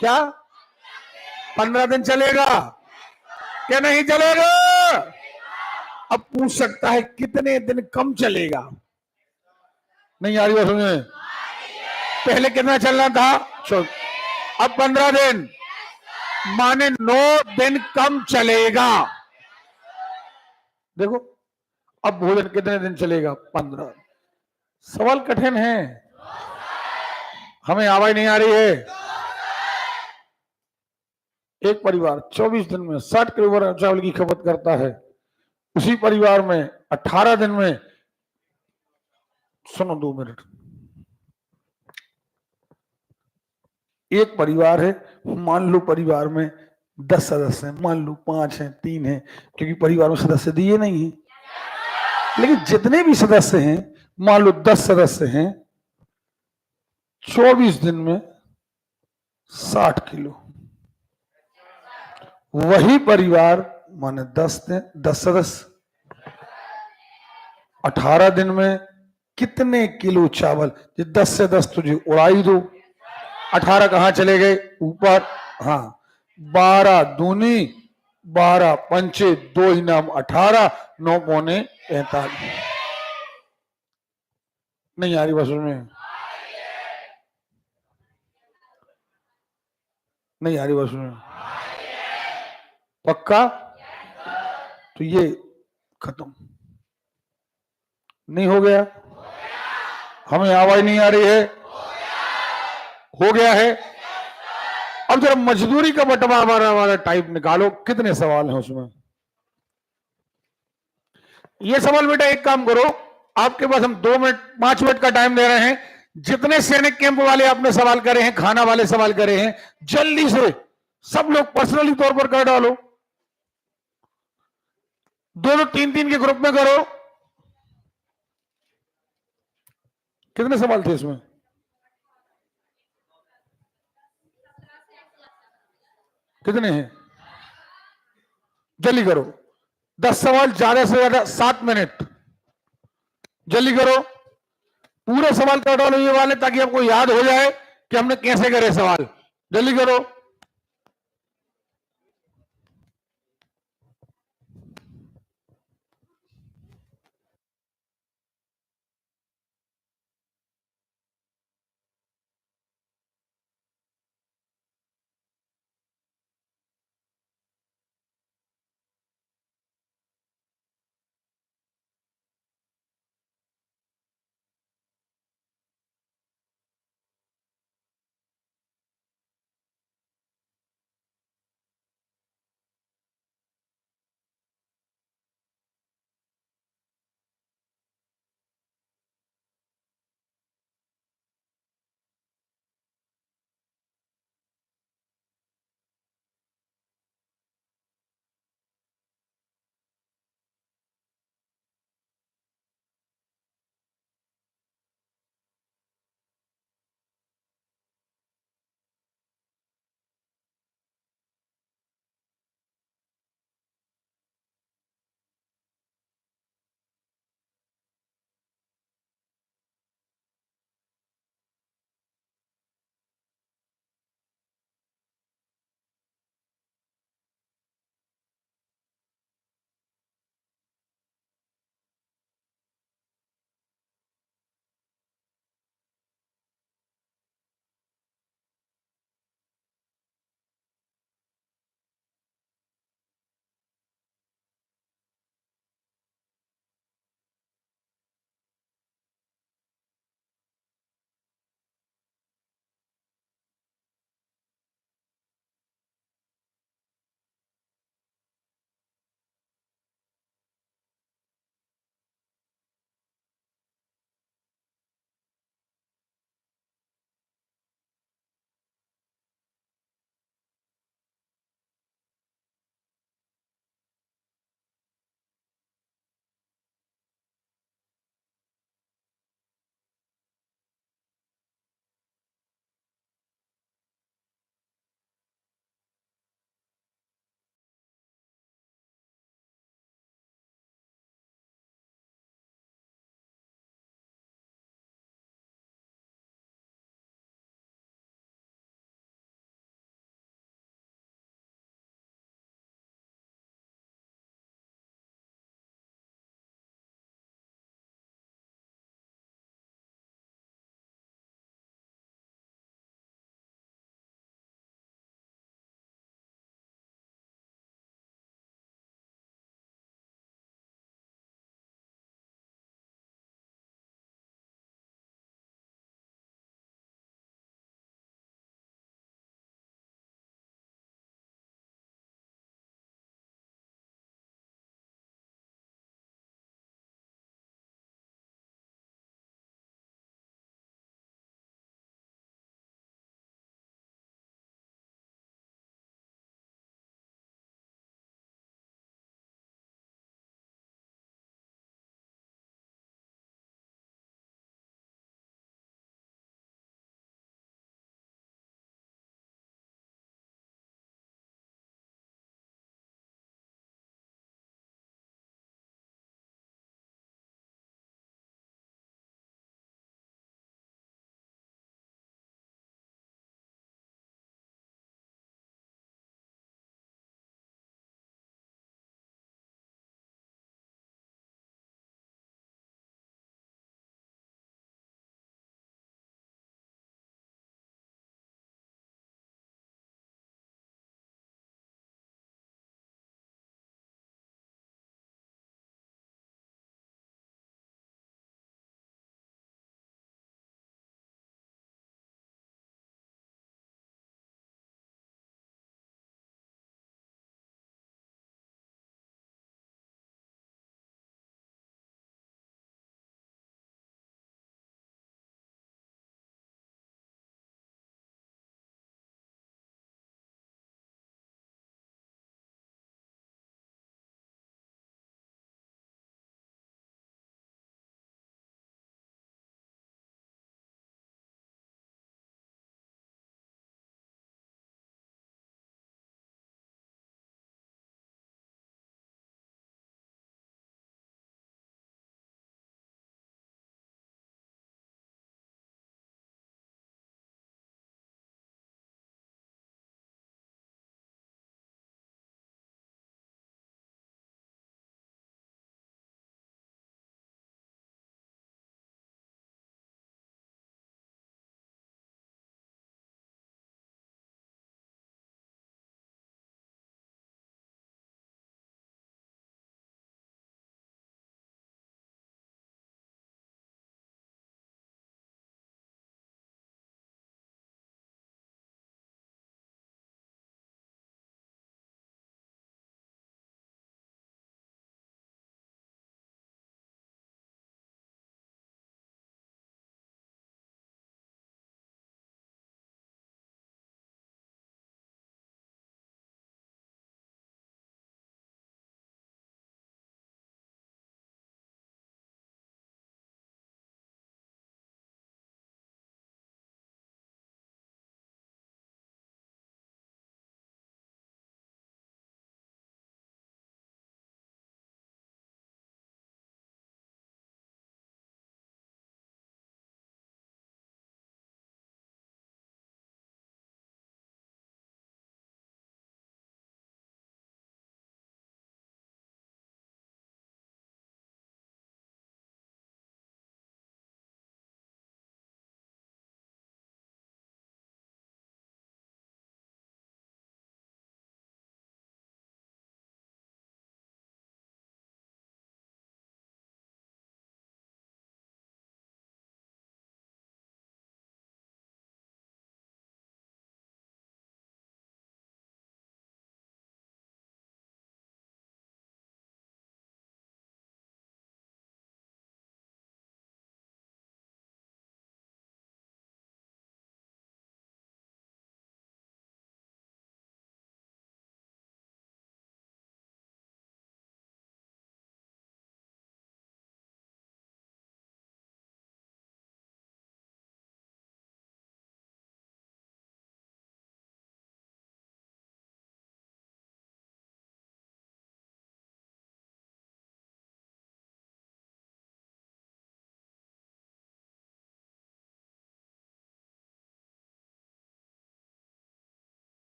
क्या 15 दिन चलेगा क्या? नहीं चलेगा। अब पूछ सकता है कितने दिन कम चलेगा? नहीं आ रही बात समझ में? पहले कितना चलना था? अब 15 दिन, माने 9 दिन कम चलेगा। देखो, अब भोजन कितने दिन चलेगा? 15। सवाल कठिन है, हमें आवाज नहीं आ रही है। एक परिवार 24 दिन में 60 किलो चावल की खपत करता है। उसी परिवार में 18 दिन में, सुनो 2 मिनट, एक परिवार है, मान लो परिवार में 10 सदस्य हैं, मान लो 5 हैं, 3 हैं, क्योंकि परिवार में सदस्य दिए नहीं है। लेकिन जितने भी सदस्य हैं, मान लो 10 सदस्य हैं, 24 दिन में 60 किलो। वही परिवार माने 10 सदस्य, 18 दिन में कितने किलो चावल? 10 से 10 तुझे उड़ाई दो, 18 कहां चले गए? ऊपर। हाँ, 12 दूनी 12 पंचे 2 इनाम 18, 9 पौने 45। नहीं आ रही बस में? नहीं आ रही बस में? पक्का? तो ये खत्म नहीं हो गया? हमें आवाज नहीं आ रही है? हो गया है। अब जरा मजदूरी का बंटवारा वाला टाइप निकालो, कितने सवाल हैं उसमें? ये सवाल बेटा एक काम करो, आपके पास हम 2 मिनट 5 मिनट का टाइम दे रहे हैं। जितने सैनिक कैंप वाले आपने सवाल करे हैं, खाना वाले सवाल करे हैं, जल्दी से सब लोग पर्सनली तौर पर कर डालो। 2-2 3-3 के ग्रुप में करो। कितने सवाल थे इसमें? कितने हैं? जल्दी करो, 10 सवाल, ज्यादा से ज्यादा 7 मिनट, जल्दी करो। पूरे सवाल कर डालो ये वाले, ताकि आपको याद हो जाए कि हमने कैसे करे सवाल। जल्दी करो।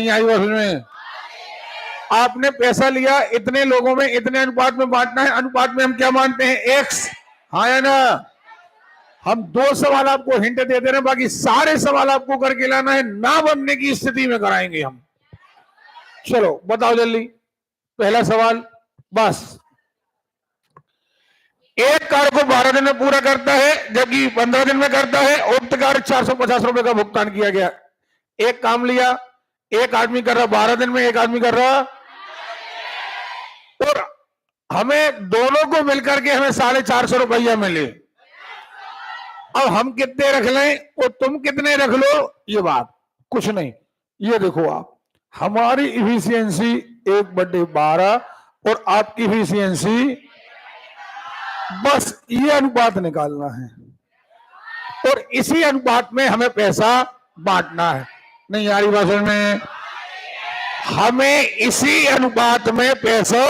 नहीं आई बात में? आपने पैसा लिया, इतने लोगों में इतने अनुपात में बांटना है, अनुपात में हम क्या मानते हैं? एक्स। हाँ या ना? हम 2 सवाल आपको हिंट दे दे रहे हैं, बाकी सारे सवाल आपको करके लाना है, ना बनने की स्थिति में कराएंगे हम। चलो बताओ जल्दी, पहला सवाल। बस एक कार्य को 12 दिन में पूरा करता है, जबकि 15 दिन में करता है। उक्त कार्य 450 रुपए का भुगतान किया गया। एक काम लिया, एक आदमी कर रहा 12 दिन में, एक आदमी कर रहा, और हमें दोनों को मिलकर के हमें 450 रुपया मिले। अब हम कितने रख लें और तुम कितने रख लो, ये बात कुछ नहीं। ये देखो आप, हमारी इफिशियंसी 1/12 और आपकी इफिशियंसी, बस ये अनुपात निकालना है और इसी अनुपात में हमें पैसा बांटना है। नहीं यार बात में, हमें इसी अनुपात में पैसा,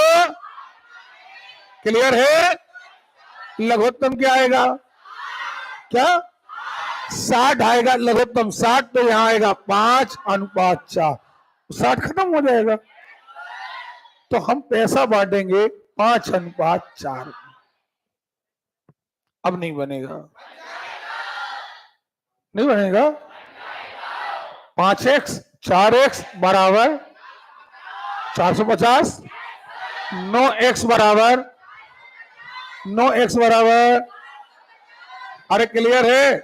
क्लियर है? लघुत्तम क्या आएगा? क्या 60 आएगा लघुत्तम 60, तो यहां आएगा 5:4। 60 खत्म हो जाएगा, तो हम पैसा बांटेंगे 5:4। अब नहीं बनेगा, नहीं बनेगा। 5x 4x बराबर 450, 9x बराबर 9x बराबर, अरे क्लियर है?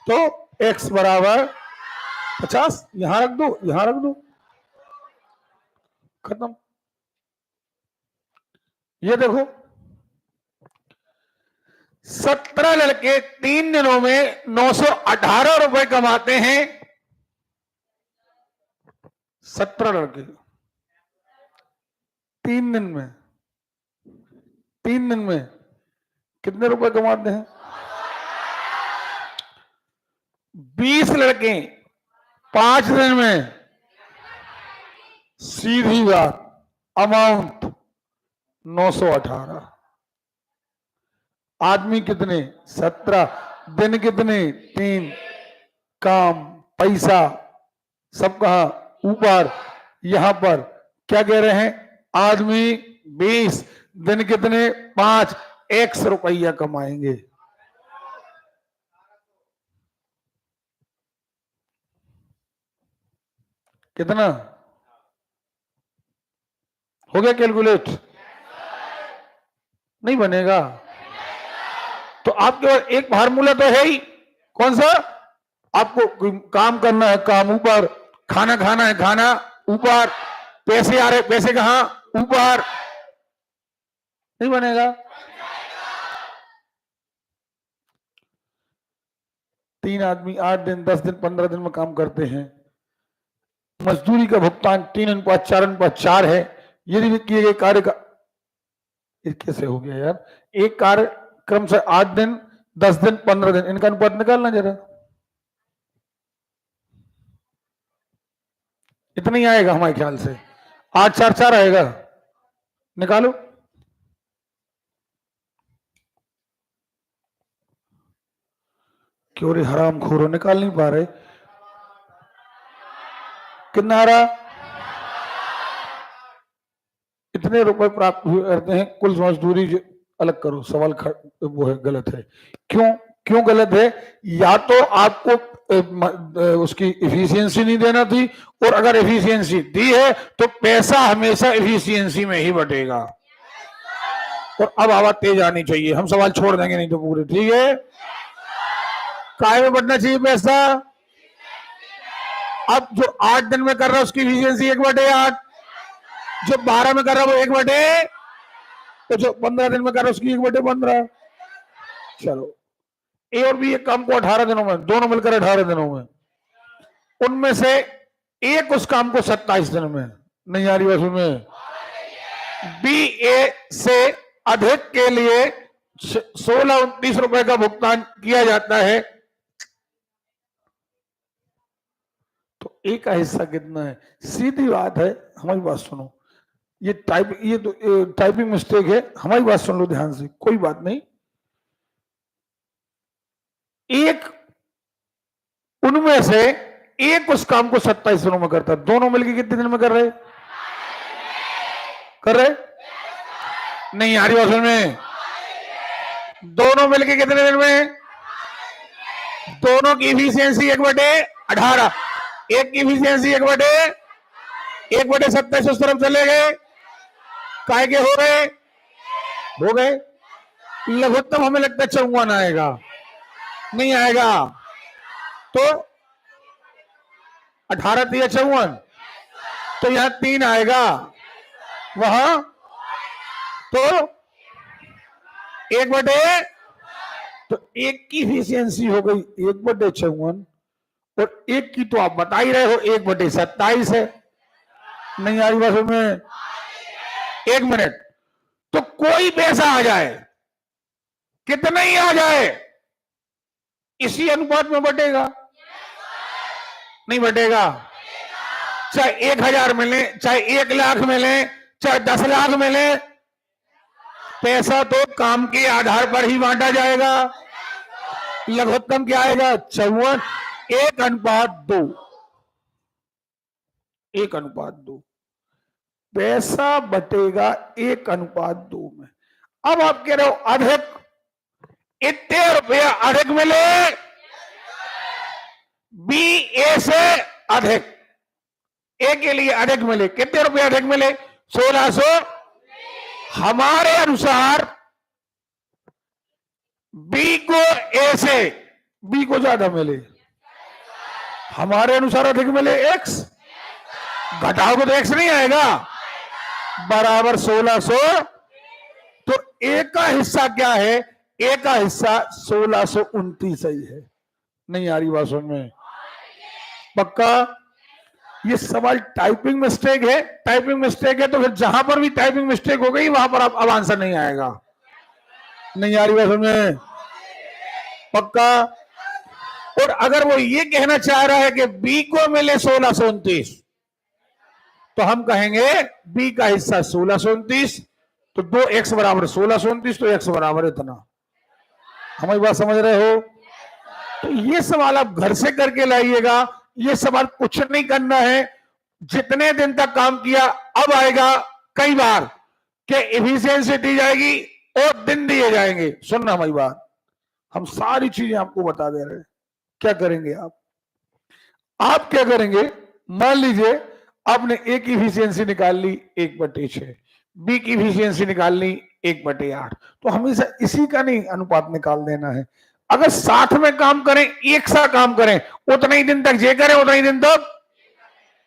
तो x बराबर 50, यहां रख दो, यहां रख दो, खत्म। ये देखो 17 लड़के 3 दिनों में 918 रुपए कमाते हैं। 17 लड़के 3 दिन में, 3 दिन में कितने रुपए कमाते हैं? 20 लड़के 5 दिन में, सीधी बात, अमाउंट 918। आदमी कितने? 17, दिन कितने? 3, काम पैसा सब कहा ऊपर। यहां पर क्या कह रहे हैं? आदमी 20, दिन कितने? 5, x रुपया कमाएंगे। कितना हो गया? कैलकुलेट नहीं बनेगा। तो आपके पास एक फार्मूला तो है ही, कौन सा? आपको काम करना है, काम ऊपर, खाना खाना है, खाना ऊपर, पैसे आ रहे, पैसे कहां? ऊपर। नहीं बनेगा। 3 आदमी 8 दिन, 10 दिन, 15 दिन में काम करते हैं। मजदूरी का भुगतान 3:4:4 है। यदि किए गए कार्य का, कैसे हो गया यार? एक कार्य क्रम से 8 दिन, 10 दिन, 15 दिन, इनका अनुपात निकालना जरा। इतना ही आएगा हमारे ख्याल से, 8:4:4 आएगा। निकालो। क्यों रे हराम खोरो, निकाल नहीं पा रहे? कितना आ रहा? इतने रुपए प्राप्त हुए करते हैं। कुल मजदूरी अलग करो, सवाल वो है, गलत है। क्यों गलत है? या तो आपको उसकी एफिशिएंसी नहीं देना थी, और अगर एफिशिएंसी दी है तो पैसा हमेशा एफिशिएंसी में ही बटेगा। और अब आवाज तेज आनी चाहिए, हम सवाल छोड़ देंगे नहीं तो पूरे, ठीक है? काय में बढ़ना चाहिए पैसा? अब जो 8 दिन में कर रहा है उसकी एफिशिएंसी 1/8, जो 12 में कर रहा है वो 1/, तो जो 15 दिन में कर रहा है उसकी 1/15। चलो, ए और बी एक काम को 18 दिनों में, दोनों मिलकर 18 दिनों में, उनमें से एक उस काम को 27 दिन में। नहीं आ रही बात में? बी ए से अधिक के लिए 16-29 रुपए का भुगतान किया जाता है, तो ए का हिस्सा कितना है? सीधी बात है, हमारी बात सुनो। ये तो टाइपिंग मिस्टेक है, हमारी बात सुन लो ध्यान से, कोई बात नहीं। एक उनमें से एक उस काम को 27 दिनों में करता है, दोनों मिलकर कितने दिन में कर रहे? नहीं आ रही बात में? दोनों मिलकर कितने दिन में? दोनों की इफिशियंसी 1/18, एक की इफिशियंसी 1/27 उस तरफ चले गए, काय के हो गए। लघुत्तम हमें लगता है 54 आएगा, नहीं आएगा तो 18 3 54, तो यहां 3 आएगा, वहां तो 1/, तो एक की इफिशियंसी हो गई 1/54, और एक की तो आप बता ही रहे हो 1/27 है। नहीं आ रही बात में? 1 मिनट, तो कोई पैसा आ जाए, कितना ही आ जाए, इसी अनुपात में बटेगा, नहीं बटेगा? चाहे 1000 मिले, चाहे 1 लाख मिले, चाहे 10 लाख मिले, पैसा तो काम के आधार पर ही बांटा जाएगा। लघुत्तम क्या आएगा? 54, 1:2, 1:2 पैसा बटेगा 1:2 में। अब आप कह रहे हो अधिक, इतने रुपया अधिक मिले, बी ए से अधिक, ए के लिए अधिक मिले, कितने रुपए अधिक मिले? 1600। हमारे अनुसार बी को ए से, बी को ज्यादा मिले, हमारे अनुसार अधिक मिले एक्स, घटाओगे तो एक्स नहीं आएगा, बराबर 1600। तो ए का हिस्सा क्या है? ए का हिस्सा 1629 ही है। नहीं आ रही बात समझ में? पक्का? ये सवाल टाइपिंग मिस्टेक है, टाइपिंग मिस्टेक है तो फिर जहां पर भी टाइपिंग मिस्टेक हो गई वहां पर अब आंसर नहीं आएगा। नहीं आ रही बात समझ में? पक्का? और अगर वो ये कहना चाह रहा है कि बी को मिले 1629, तो हम कहेंगे बी का हिस्सा 1629, तो 2x बराबर 1629, तो x बराबर इतना। हमारी बात समझ रहे हो? तो ये सवाल आप घर से करके लाइएगा, ये सवाल कुछ नहीं करना है, जितने दिन तक काम किया, अब आएगा कई बार कि एफिशिएंसी दी जाएगी और दिन दिए जाएंगे। सुनना हमारी बात, हम सारी चीजें आपको बता दे रहे हैं। क्या करेंगे आप क्या करेंगे? मान लीजिए आपने ए की इफिशियंसी निकाल ली 1/6, बी की इफिशियंसी निकाल ली 1/8, तो हमेशा इसी का नहीं अनुपात निकाल देना है। अगर साथ में काम करें, एक साथ काम करें, उतने ही दिन तक जे करें, उतने ही दिन तक।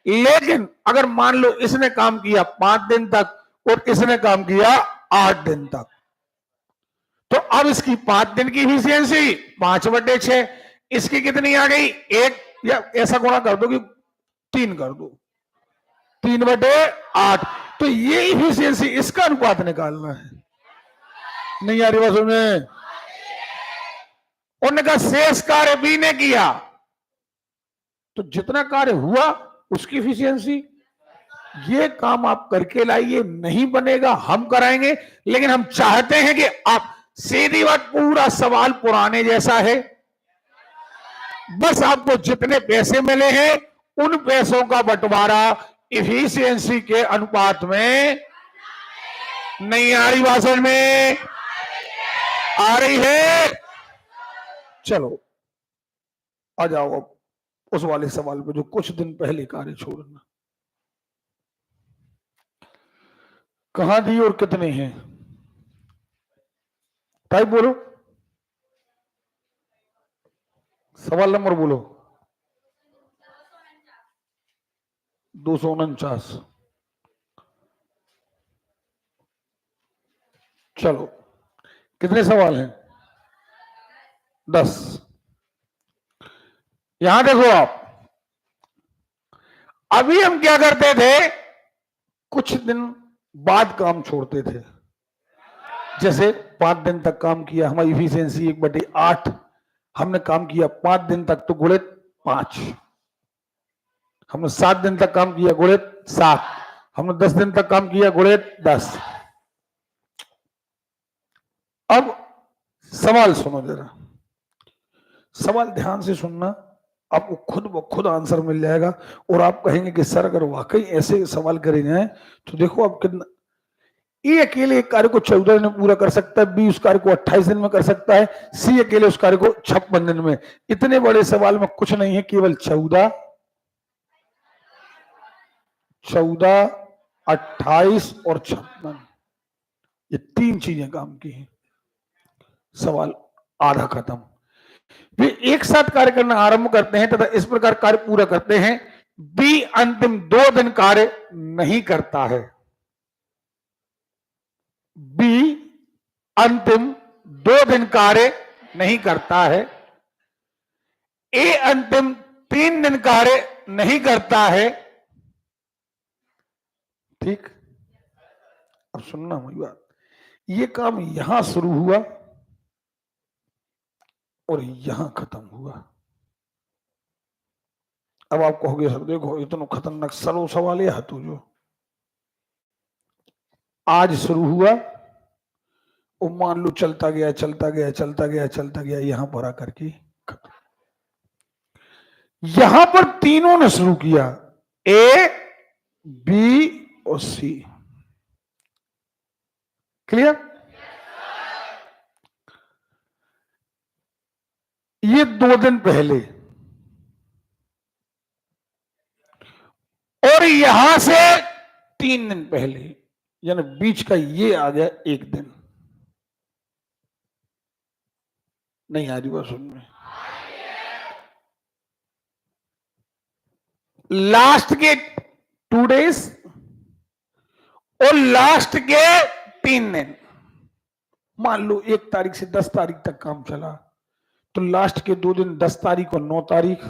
लेकिन अगर मान लो इसने काम किया 5 दिन तक और इसने काम किया 8 दिन तक, तो अब इसकी 5 दिन की इफिशियंसी 5/6, इसकी कितनी आ गई? 1, या ऐसा गुणा कर दो कि 3 कर दो, 3/8। तो ये इफिशियंसी, इसका अनुपात निकालना है। नहीं आ रही बात में? उनका शेष कार्य बी ने किया, तो जितना कार्य हुआ उसकी इफिशियंसी। ये काम आप करके लाइए, नहीं बनेगा हम कराएंगे, लेकिन हम चाहते हैं कि आप, सीधी बात, पूरा सवाल पुराने जैसा है, बस आपको जितने पैसे मिले हैं उन पैसों का बंटवारा इफिशियंसी के अनुपात में। नहीं आ रही बात समझ में? आ रही है? चलो आ जाओ अब उस वाले सवाल पे जो कुछ दिन पहले कार्य छोड़ना। कहां दी और कितने हैं? टाइप बोलो, सवाल नंबर बोलो। 249। चलो कितने सवाल हैं? 10। यहां देखो आप, अभी हम क्या करते थे, कुछ दिन बाद काम छोड़ते थे। जैसे 5 दिन तक काम किया, हमारी इफिशियंसी 1/8, हमने काम किया 5 दिन तक, तो गुणित 5। हमने 7 दिन तक काम किया, गुणित 7। हमने 10 दिन तक काम किया, गुणित 10। अब सवाल सुनो जरा, सवाल ध्यान से सुनना, आपको खुद ब खुद आंसर मिल जाएगा और आप कहेंगे कि सर अगर वाकई ऐसे सवाल करे जाए तो देखो आप कितना, ए अकेले एक कार्य को 14 दिन में पूरा कर सकता है, बी उस कार्य को 28 दिन में कर सकता है, सी अकेले उस कार्य को 56 दिन में। इतने बड़े सवाल में कुछ नहीं है, केवल 14, 28 और 56, ये 3 चीजें काम की हैं, सवाल आधा खत्म। वे एक साथ कार्य करना आरंभ करते हैं तथा इस प्रकार कार्य पूरा करते हैं। बी अंतिम 2 दिन कार्य नहीं करता है, बी अंतिम 2 दिन कार्य नहीं करता है, ए अंतिम 3 दिन कार्य नहीं करता है। ठीक, अब सुनना मेरी बात, ये काम यहां शुरू हुआ और यहां खत्म हुआ। अब आप कहोगे सर देखो इतना खतरनाक सरल सवाल है तो जो आज शुरू हुआ और मान लो चलता गया चलता गया चलता गया चलता गया, यहां पर आकर के खत्म। यहां पर तीनों ने शुरू किया, ए बी और सी। क्लियर? ये 2 दिन पहले और यहां से 3 दिन पहले, यानी बीच का ये आ गया 1 दिन। नहीं आ रही बात सुन में? लास्ट के 2 डेज और लास्ट के 3 दिन। मान लो 1 तारीख से 10 तारीख तक काम चला तो लास्ट के 2 दिन 10 तारीख और 9 तारीख,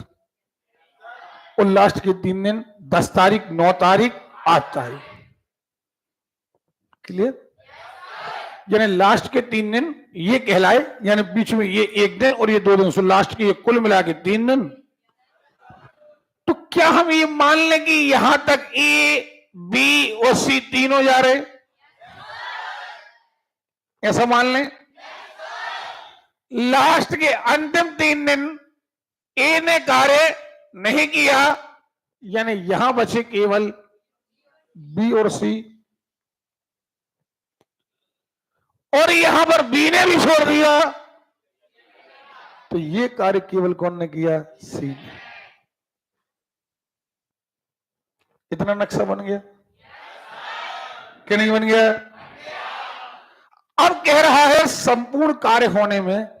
और लास्ट के 3 दिन 10 तारीख 9 तारीख 8 तारीख। क्लियर? यानी लास्ट के 3 दिन ये कहलाए, यानी बीच में ये 1 दिन और ये 2 दिन, सो लास्ट के ये कुल मिला के 3 दिन। तो क्या हम ये मान लें कि यहां तक ए बी और सी तीनों जा रहे, ऐसा मान लें? लास्ट के अंतिम 3 दिन ए ने कार्य नहीं किया, यानी यहां बचे केवल बी और सी, और यहां पर बी ने भी छोड़ दिया, तो ये कार्य केवल कौन ने किया? सी ने। इतना नक्शा बन गया कि नहीं बन गया? अब कह रहा है संपूर्ण कार्य होने में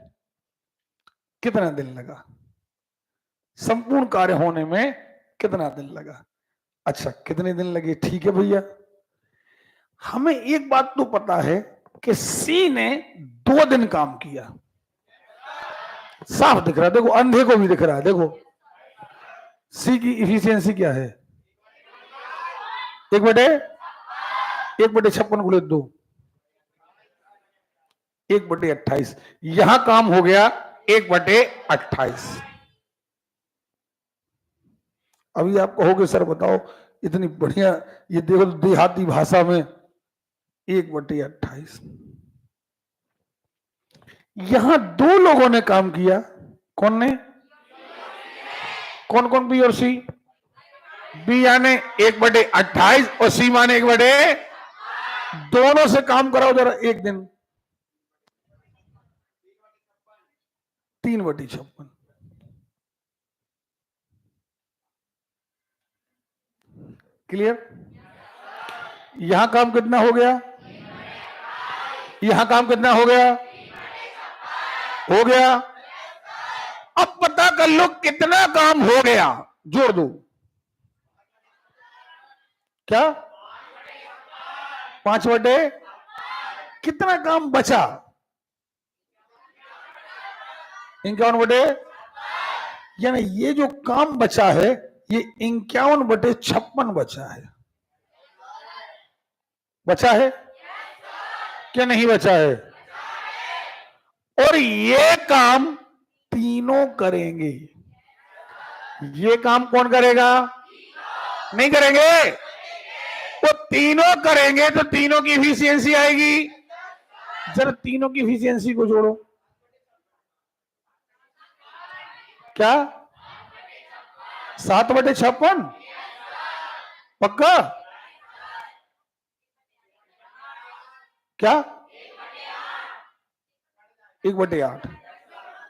कितना दिन लगा, संपूर्ण कार्य होने में कितना दिन लगा। अच्छा कितने दिन लगे? ठीक है भैया, हमें एक बात तो पता है कि सी ने 2 दिन काम किया, साफ दिख रहा है, देखो अंधे को भी दिख रहा है। देखो सी की इफिशियंसी क्या है? 1/56 गुणे 2, 1/28। यहां काम हो गया 1/28। अभी आप कहोगे सर बताओ इतनी बढ़िया, ये देखो देहाती भाषा में 1/28। यहां 2 लोगों ने काम किया, कौन ने? कौन कौन? बी और सी। बी यानी 1/28 और सी माने 1/, दोनों से काम कराओ जरा 1 दिन, 3/56। क्लियर? यहां काम कितना हो गया? यहां काम कितना हो गया? हो गया। अब पता कर लो कितना काम हो गया, जोड़ दो। क्या? 5/, कितना काम बचा? 51/, यानी ये जो काम बचा है ये 51/56 बचा है। बचा है क्या नहीं बचा है? और ये काम तीनों करेंगे। ये काम कौन करेगा? नहीं करेंगे? वो तीनों करेंगे तो तीनों की इफिशियंसी आएगी। जरा तीनों की इफिशियंसी को जोड़ो। क्या? 7/56 पक्का? क्या? 1/8।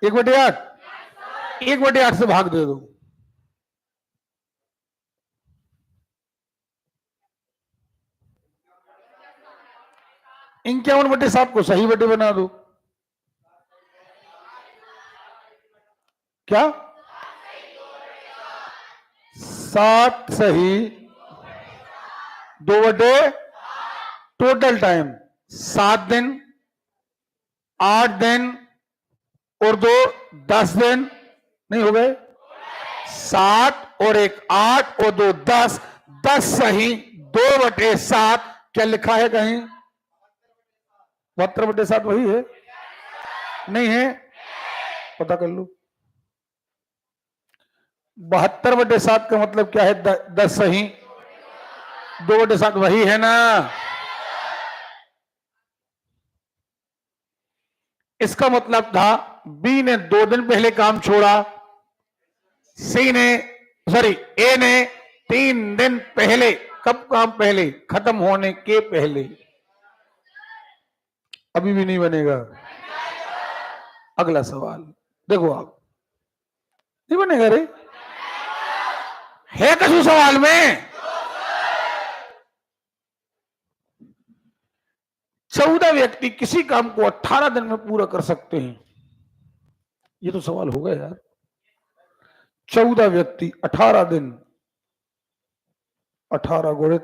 1/8 1/8 से भाग दे दो। इक्यावन बटे 7 को सही बटे बना दो। क्या? 7 सही 2 बटे टोटल टाइम 7 दिन, 8 दिन और 2 10 दिन नहीं हो गए? 7 और 1 8 और 2 10, 10 सही 2/7। क्या लिखा है कहीं? 72/7 वही है? नहीं है? पता कर लो। 72/7 का मतलब क्या है? 10 सही 2/7 वही है ना? इसका मतलब था बी ने 2 दिन पहले काम छोड़ा, ए ने 3 दिन पहले। कब काम पहले? खत्म होने के पहले। अभी भी नहीं बनेगा। अगला सवाल देखो, आप नहीं बनेगा रे? है कछु सवाल में? 14 व्यक्ति किसी काम को 18 दिन में पूरा कर सकते हैं। ये तो सवाल होगा यार। 14 व्यक्ति 18 दिन, 18 गुणित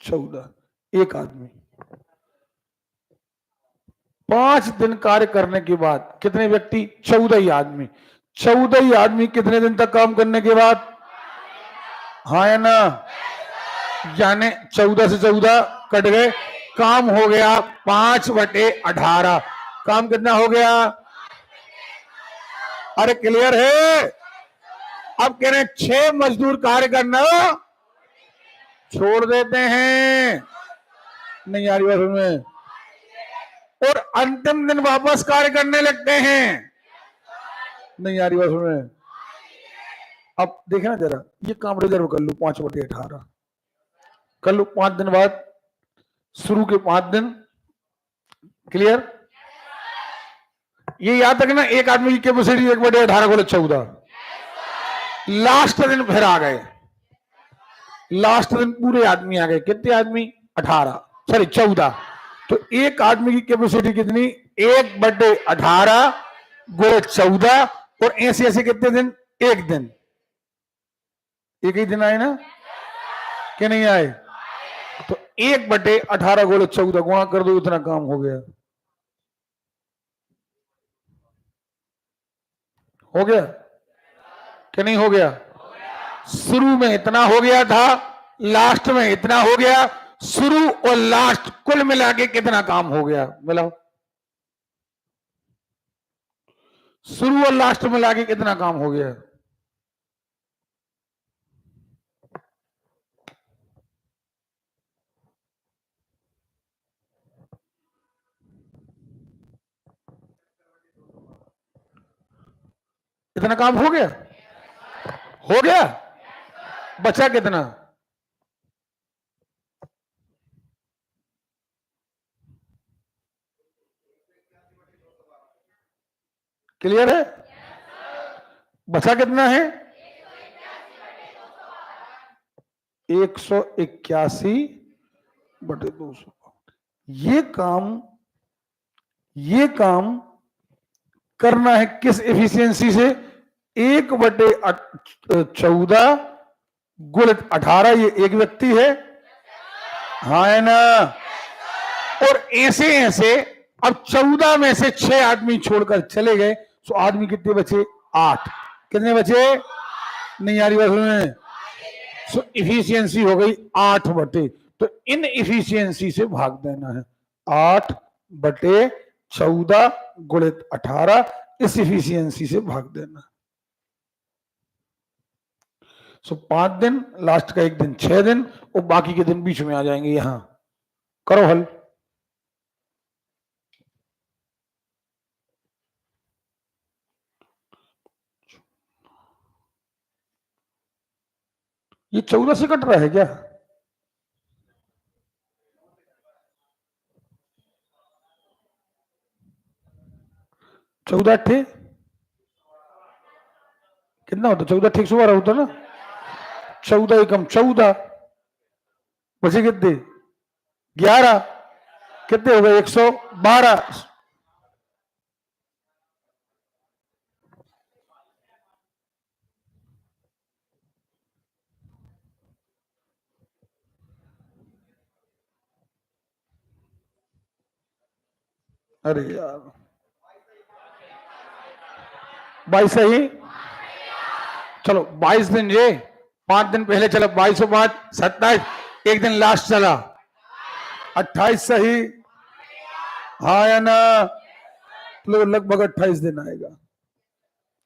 14, एक आदमी 5 दिन कार्य करने के बाद कितने व्यक्ति? 14 ही आदमी। 14 ही आदमी कितने दिन तक काम करने के बाद? हाँ है ना? यानी 14 से 14 कट गए, काम हो गया 5/18। काम कितना हो गया? अरे क्लियर है? अब कह रहे हैं 6 मजदूर कार्य करना छोड़ देते हैं, नहीं आ रही बात में, और अंतिम दिन वापस कार्य करने लगते हैं, नहीं आ रही बात में। अब देखना जरा, ये काम रिजर्व कर लो 5/18 कर लो, 5 दिन बाद शुरू के 5 दिन। क्लियर? ये याद रखना, एक आदमी की कैपेसिटी 1/18 को 14। लास्ट दिन फिर आ गए, लास्ट दिन पूरे आदमी आ गए। कितने आदमी? 18, सॉरी 14। तो एक आदमी की कैपेसिटी कितनी? 1/18 गुणे 14। और ऐसे ऐसे कितने दिन? एक दिन, एक ही दिन आए ना कि नहीं आए? तो 1/18 गुणे 14 गुणा कर दो, इतना काम हो गया। हो गया कि नहीं हो गया? शुरू में इतना हो गया था, लास्ट में इतना हो गया। शुरू और लास्ट कुल मिला के कितना काम हो गया? मिलाओ। शुरू और लास्ट मिला के कितना काम हो गया? इतना काम हो गया? हो गया? बचा कितना? क्लियर है? बचा कितना है? 181/200। ये काम करना है किस एफिशिएंसी से? 1/14 गुणित 18। ये एक व्यक्ति है, हाँ है ना? और ऐसे ऐसे अब 14 में से 6 आदमी छोड़कर चले गए, तो आदमी कितने बचे? 8। कितने बचे? नहीं आ रही बात में? सो इफिशियंसी हो गई 8/। तो इन इफिशियंसी से भाग देना है। 8/14 गुणित 18, इस इफिशियंसी से भाग देना। सो 5 दिन, लास्ट का एक दिन 6 दिन, और बाकी के दिन बीच में आ जाएंगे। यहां करो हल। ये 14 से कट रहा है क्या? चौदह अट्ठे कितना होता? 14 ठीक 112 होता ना। 14 एकम 14 बचे कितने? 11 कितने हो गए? 112। अरे यार 22 सही। चलो 22 दिन ये 5 दिन पहले चला, 22 और 5 27, एक दिन लास्ट चला 28 सही। हाँ या ना? लगभग 28 दिन आएगा।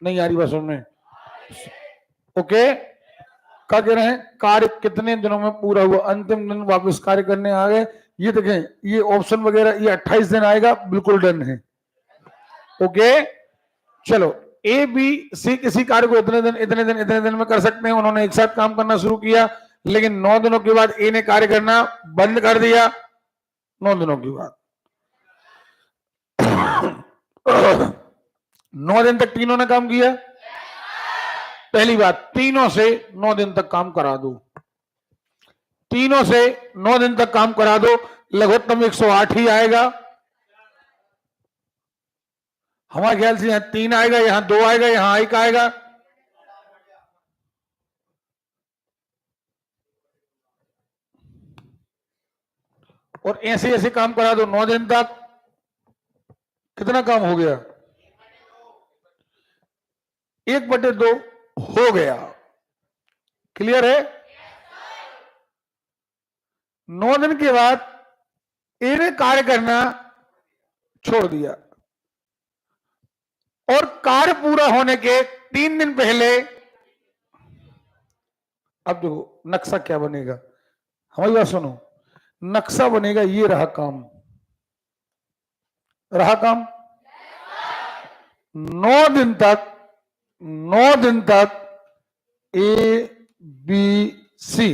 नहीं आ रही बस में। ओके क्या कह रहे हैं? कार्य कितने दिनों में पूरा हुआ? अंतिम दिन वापस कार्य करने आ गए। ये देखें ये ऑप्शन वगैरह, ये 28 दिन आएगा, बिल्कुल डन है। ओके चलो ए बी सी किसी कार्य को इतने दिन में कर सकते हैं। उन्होंने एक साथ काम करना शुरू किया, लेकिन 9 दिनों के बाद ए ने कार्य करना बंद कर दिया। 9 दिनों के बाद 9 दिन तक तीनों ने काम किया। पहली बात, तीनों से 9 दिन तक काम करा दो। तीनों से 9 दिन तक काम करा दो, लघुत्तम 108 ही आएगा। हमारे ख्याल से यहां 3 आएगा, यहां 2 आएगा, यहां 1 आएगा। और ऐसे ऐसे काम करा दो 9 दिन तक। कितना काम हो गया? 1/2 हो गया। क्लियर है? 9 दिन के बाद इन्हें कार्य करना छोड़ दिया, और कार्य पूरा होने के 3 दिन पहले, अब देखो नक्शा क्या बनेगा। हमारी बात सुनो, नक्शा बनेगा ये रहा काम। 9 दिन तक ए बी सी।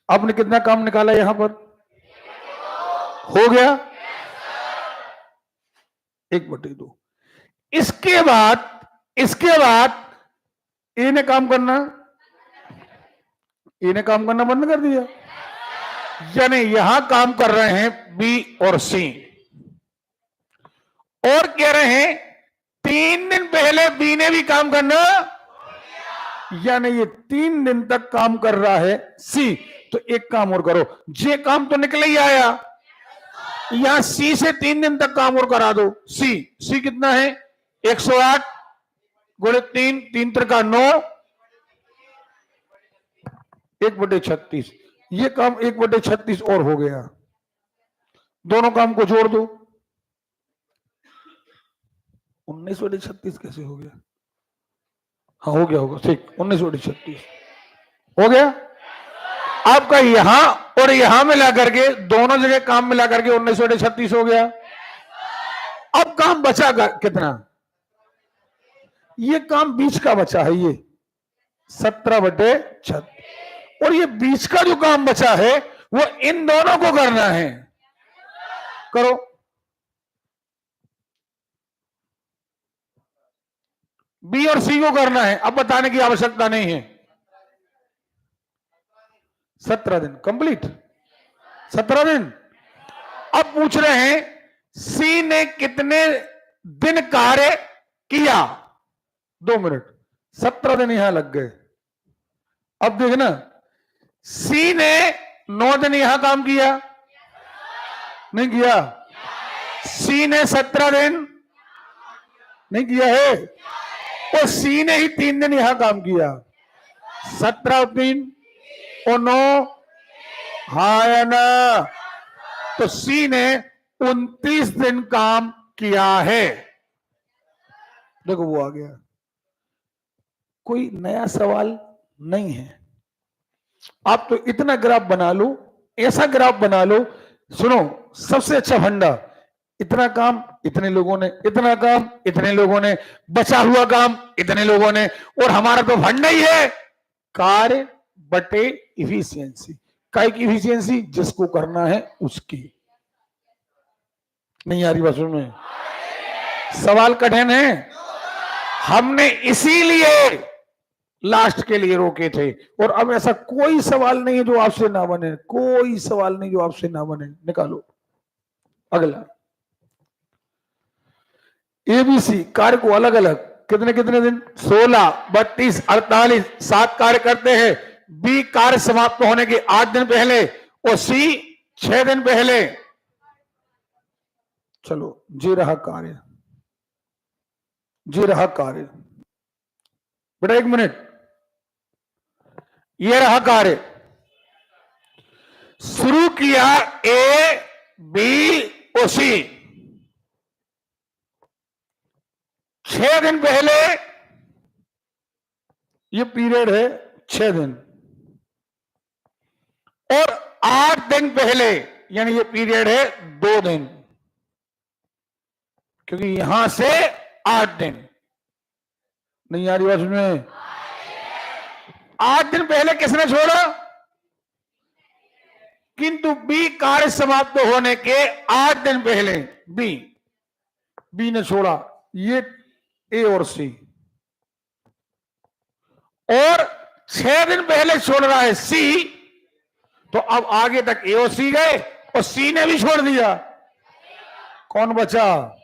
आपने कितना काम निकाला यहां पर? हो गया 1/2। इसके बाद ए ने काम करना बंद कर दिया। यानी यहां काम कर रहे हैं बी और सी, और कह रहे हैं 3 दिन पहले बी ने भी काम करना, यानी ये 3 दिन तक काम कर रहा है सी। तो एक काम और करो, जे काम तो निकल ही आया, यहां सी से 3 दिन तक काम और करा दो। सी कितना है? 108 गुणे 3, 3 त्रिका 9, 1/36। ये काम 1/36 और हो गया। दोनों काम को जोड़ दो, 19/36 कैसे हो गया? हाँ हो गया, होगा ठीक, 19/36 हो गया। आपका यहां और यहां मिला करके, दोनों जगह काम मिला करके 19/36 हो गया। अब काम बचा कितना? ये काम बीच का बचा है, ये 17/36, और ये बीच का जो काम बचा है वो इन दोनों को करना है। करो। बी और सी को करना है, अब बताने की आवश्यकता नहीं है। 17 दिन कंप्लीट, 17 दिन। अब पूछ रहे हैं सी ने कितने दिन कार्य किया? 2 मिनट, 17 दिन यहां लग गए। अब देखना, सी ने 9 दिन यहां काम किया, नहीं किया? सी ने 17 दिन नहीं किया है, और सी ने ही 3 दिन यहां काम किया। 17 3 और 9, हाँ या ना? तो सी ने 29 दिन काम किया है। देखो वो आ गया, कोई नया सवाल नहीं है। आप तो इतना ग्राफ बना लो, ऐसा ग्राफ बना लो। सुनो, सबसे अच्छा फंडा, इतना काम इतने लोगों ने, इतना काम इतने लोगों ने, बचा हुआ काम इतने लोगों ने, और हमारा तो फंडा ही है कार्य बटे इफिशियंसी। काय की इफिशियंसी? जिसको करना है उसकी। नहीं आ रही बात समझ में? सवाल कठिन है, हमने इसीलिए लास्ट के लिए रोके थे। और अब ऐसा कोई सवाल नहीं है जो आपसे ना बने, कोई सवाल नहीं जो आपसे ना बने। निकालो अगला। एबीसी कार्य को अलग अलग कितने कितने दिन? 16, 32, 48 7 कार्य करते हैं। बी कार्य समाप्त होने के 8 दिन पहले और सी 6 दिन पहले। चलो जी रहा कार्य, जी रहा कार्य। बेटा 1 मिनट, ये रहा कार्य। शुरू किया ए बी और सी, 6 दिन पहले, ये पीरियड है 6 दिन, और 8 दिन पहले यानी ये पीरियड है 2 दिन, क्योंकि यहां से 8 दिन। नहीं आ रही बात में? 8 दिन पहले किसने छोड़ा? किंतु बी कार्य समाप्त होने के 8 दिन पहले बी ने छोड़ा। ये ए और सी, और 6 दिन पहले छोड़ रहा है सी, तो अब आगे तक ए और सी गए और सी ने भी छोड़ दिया। कौन बचा?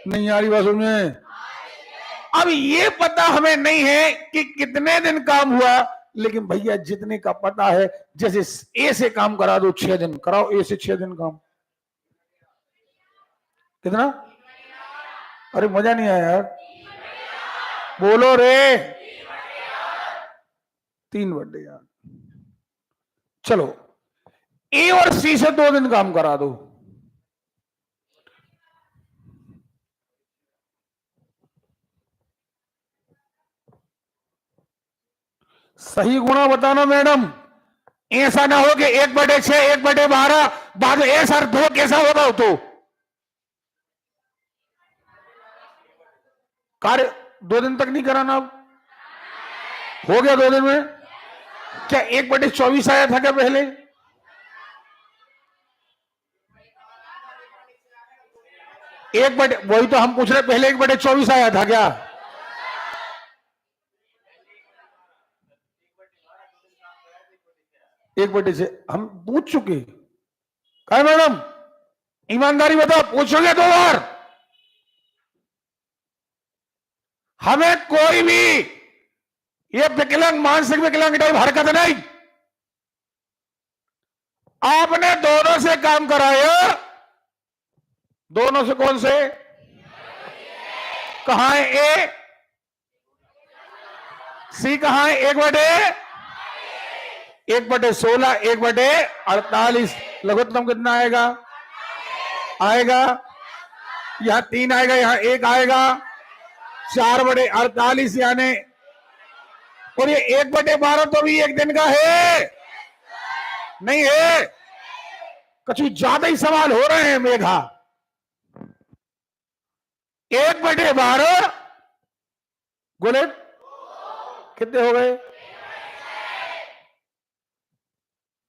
नहीं आ रही बात में? अब ये पता हमें नहीं है कि कितने दिन काम हुआ, लेकिन भैया जितने का पता है, जैसे ए से काम करा दो 6 दिन, कराओ ए से 6 दिन काम। कितना? अरे मजा नहीं आया यार, बोलो रे। 3/8। चलो ए और सी से 2 दिन काम करा दो। सही गुणा बताना मैडम, ऐसा ना हो कि 1/6 1/12 बाद में ए सर 2 कैसा होगा? हो तो कार्य 2 दिन तक नहीं कराना। अब हो गया 2 दिन में। क्या 1/24 आया था क्या पहले? वही तो हम पूछ रहे, पहले 1/24 आया था क्या? एक बटे से हम पूछ चुके। कहा मैडम ईमानदारी बताओ, पूछोगे 2 बार? हमें कोई भी ये विकलांग, मानसिक विकलांग टाइप हरकत नहीं। आपने दोनों से काम कराया। दोनों से कौन से? कहां है ए? सी कहां है? 1/16 1/48 लघुत्तम कितना आएगा? आएगा यहां 3 आएगा, यहां 1 आएगा, 4/48 यानी, और ये 1/12 तो भी 1 दिन का है नहीं है? कुछ ज्यादा ही सवाल हो रहे हैं मेघा। 1/12 बोले कितने हो गए?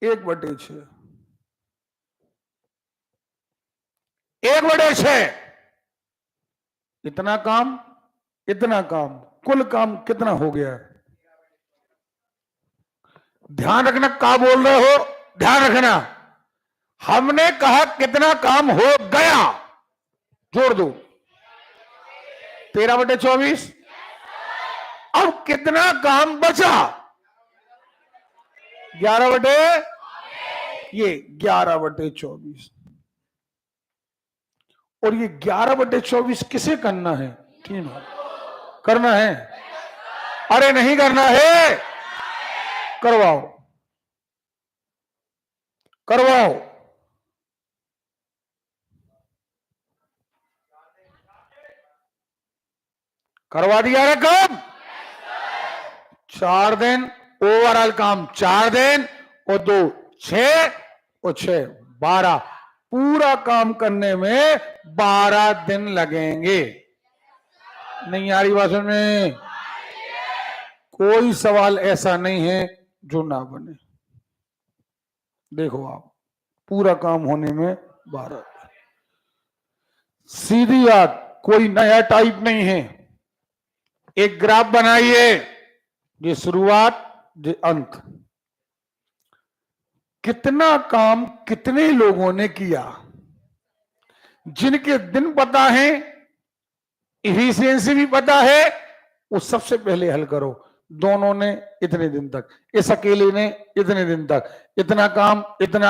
1/6। 1/6 इतना काम, इतना काम, कुल काम कितना हो गया? ध्यान रखना, क्या बोल रहे हो? ध्यान रखना, हमने कहा कितना काम हो गया, जोड़ दो 13/24। अब कितना काम बचा? 11/24। और ये 11/24 किसे करना है? तीनों करना है। अरे नहीं करना है, करवाओ करवाओ। करवा दिया रे काम। 4 दिन ओवरऑल काम, 4 दिन और 2 6 और 6 12, पूरा काम करने में 12 दिन लगेंगे। नहीं आ रही बात में? कोई सवाल ऐसा नहीं है जो ना बने। देखो आप, पूरा काम होने में 12। सीधी बात, कोई नया टाइप नहीं है। एक ग्राफ बनाइए, ये शुरुआत, ये अंत। कितना काम कितने लोगों ने किया, जिनके दिन पता है, इफिशियंसी भी पता है, वो सबसे पहले हल करो। दोनों ने इतने दिन तक, इस अकेले ने इतने दिन तक, इतना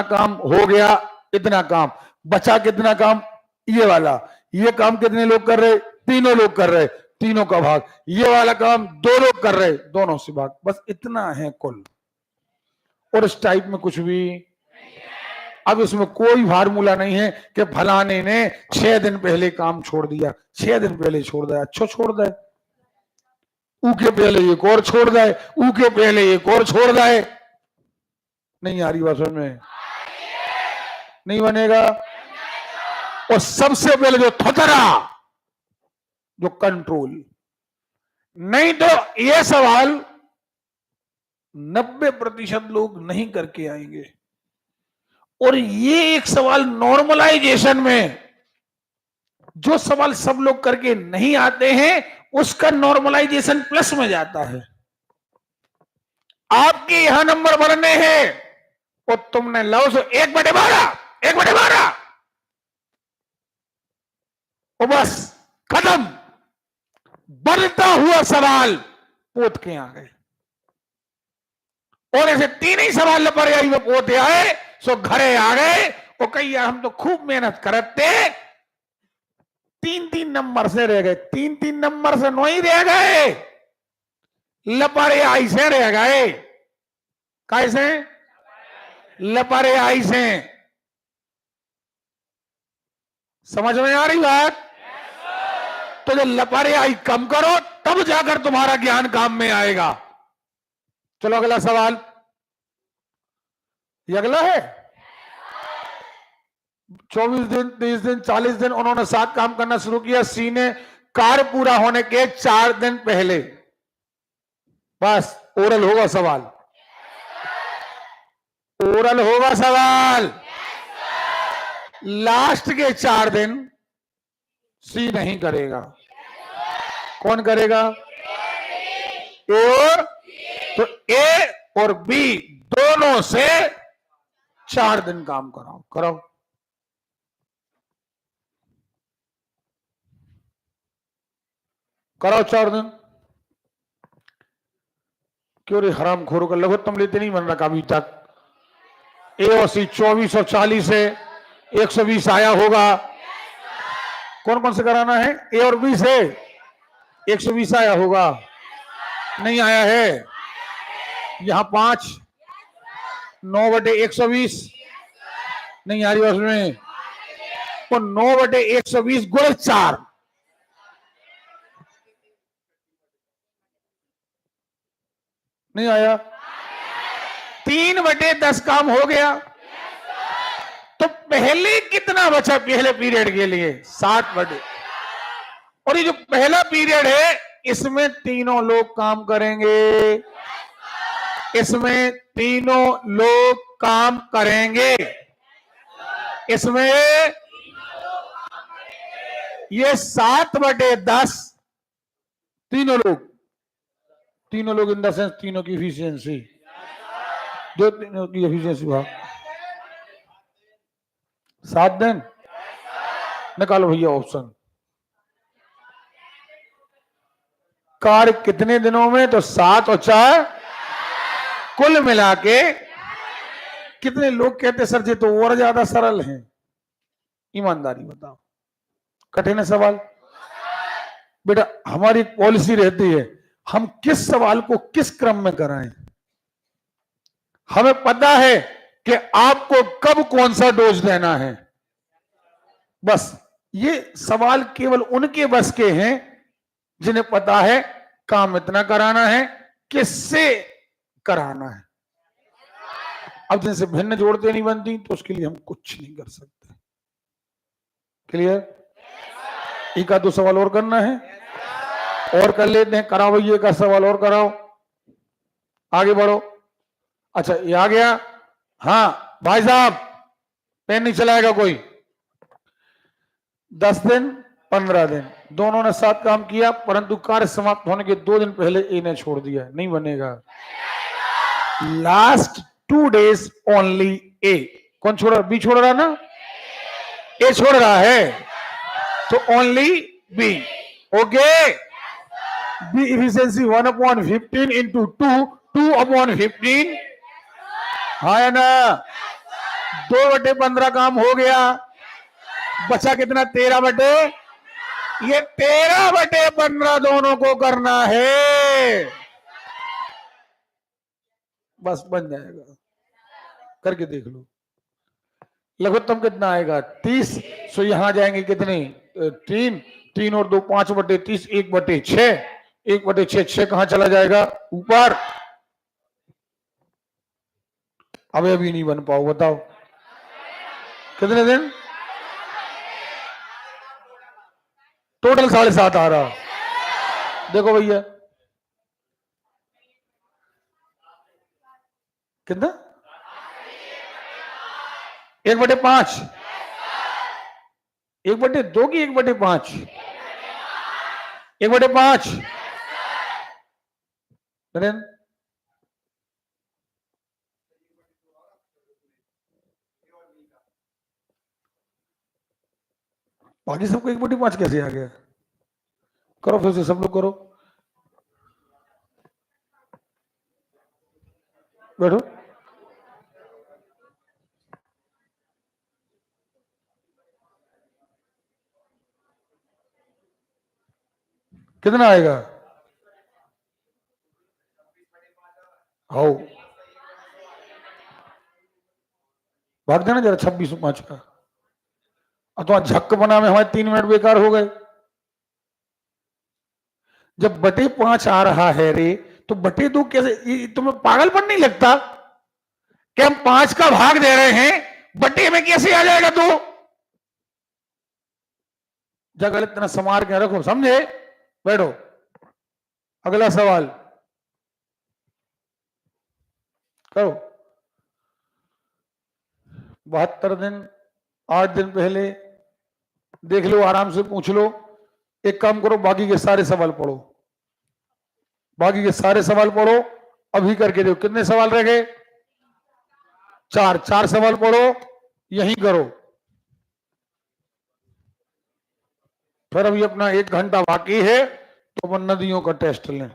काम हो गया, इतना काम बचा, कितना काम ये वाला, ये काम कितने लोग कर रहे, तीनों लोग कर रहे, तीनों का भाग, ये वाला काम 2 लोग कर रहे, दोनों से भाग, बस इतना है कुल। और इस टाइप में कुछ भी, अब इसमें कोई फार्मूला नहीं है कि फलाने ने 6 दिन पहले काम छोड़ दिया, 6 दिन पहले छोड़ दिया, अच्छा छोड़ दे, ऊ के पहले एक और छोड़ दे, ऊ के पहले एक और छोड़ दे। नहीं आ रही बात समझ में? नहीं बनेगा। और सबसे पहले जो थोतरा, जो कंट्रोल, नहीं तो यह सवाल 90% लोग नहीं करके आएंगे। और ये एक सवाल नॉर्मलाइजेशन में, जो सवाल सब लोग करके नहीं आते हैं, उसका नॉर्मलाइजेशन प्लस में जाता है। आपके यहां नंबर बढ़ने हैं और तुमने लो सो 1/12, 1/12, और बस खत्म। बढ़ता हुआ सवाल पोत के आ गए, और ऐसे 3 ही सवाल लपरियाई में पोते आए, सो घरे आ गए। और कही हम तो खूब मेहनत करते, 3-3 नंबर से रह गए, 3-3 नंबर से नहीं रह गए, लपरियाई से रह गए। कैसे? लपरियाई से। समझ में आ रही बात? तो जो लपरियाई कम करो, तब जाकर तुम्हारा ज्ञान काम में आएगा। चलो अगला सवाल, ये अगला है। 24 दिन, 30 दिन, 40 दिन उन्होंने साथ काम करना शुरू किया। सी ने कार्य पूरा होने के 4 दिन पहले, बस ओरल होगा सवाल, ओरल होगा सवाल। लास्ट के 4 दिन सी नहीं करेगा, कौन करेगा? और तो ए और बी दोनों से 4 दिन काम कराओ, कराओ। कराओ 4 दिन। क्यों रे हराम खोरों का लघुत्तम लेते नहीं बन रखा अभी तक? ए और सी 24 और 40 से 120 आया होगा। कौन कौन से कराना है? ए और बी से 120 आया होगा, नहीं आया है? यहां 5, 9/120 नहीं आ रही उसमें, तो 9/120 गुणे 4, नहीं आया। 3/10 काम हो गया। तो पहले कितना बचा पहले पीरियड के लिए? 7/। और ये जो पहला पीरियड है, इसमें तीनों लोग काम करेंगे, इसमें तीनों लोग काम करेंगे, इसमें ये 7/10 तीनों लोग इन द सेंस तीनों की एफिशिएंसी, जो तीनों की एफिशिएंसी भाग 7 दिन। निकालो भैया ऑप्शन, कार्य कितने दिनों में? तो 7 और 4 कुल मिला के कितने लोग कहते सर जी तो और ज्यादा सरल है? ईमानदारी बताओ, कठिन है सवाल? बेटा हमारी एक पॉलिसी रहती है, हम किस सवाल को किस क्रम में कराएं। हमें पता है कि आपको कब कौन सा डोज देना है। बस ये सवाल केवल उनके बस के हैं जिन्हें पता है काम इतना कराना है, किससे कराना है। अब जिनसे भिन्न जोड़ते नहीं बनती, तो उसके लिए हम कुछ नहीं कर सकते। क्लियर? एक 2 सवाल और करना है, और कर लेते हैं। कराओ भैया, एक सवाल और कराओ। आगे बढ़ो। अच्छा ये आ गया। हाँ भाई साहब, पेन नहीं चलाएगा कोई। 10 दिन 15 दिन दोनों ने साथ काम किया, परंतु कार्य समाप्त होने के 2 दिन पहले ए ने छोड़ दिया, नहीं बनेगा। लास्ट 2 days ओनली ए। कौन छोड़ रहा? बी छोड़ रहा ना, ए छोड़ रहा है, तो only B. Okay, B efficiency 1/15 into 2/15। हाँ या ना? 2/15 काम हो गया, बचा कितना? 13 ये 13/15 दोनों को करना है, बस बन जाएगा। करके देख लो। लघुत्तम कितना आएगा? 30। सो यहां जाएंगे कितने? 3। 3 और 2 5/30, 1/6। 1/6, 6 कहां चला जाएगा? ऊपर। अब अभी नहीं बन पाओ, बताओ कितने दिन? टोटल 7.5 आ रहा। देखो भैया कितना? 1/5। 1/2 की 1/5? 1/5। बाकी सबको 1/5 कैसे आ गया? करो फिर से, सब लोग करो, बैठो। कितना आएगा? आओ भाग देना जरा 26/5 का। अब तो झक्क बना में हमारे 3 मिनट बेकार हो गए। जब बटे 5 आ रहा है रे, तो बटे 2 कैसे? तुम्हें पागलपन नहीं लगता कि हम 5 का भाग दे रहे हैं, बटे में कैसे आ जाएगा? तो जगह इतना संवार के रखो, समझे? बैठो, अगला सवाल करो। 72 दिन, 8 दिन पहले देख लो, आराम से पूछ लो। एक काम करो, बाकी के सारे सवाल पढ़ो, बाकी के सारे सवाल पढ़ो, अभी करके देखो कितने सवाल रह गए? 4। 4 सवाल पढ़ो, यही करो। फिर अभी अपना 1 घंटा बाकी है, तो अपन नदियों का टेस्ट लें।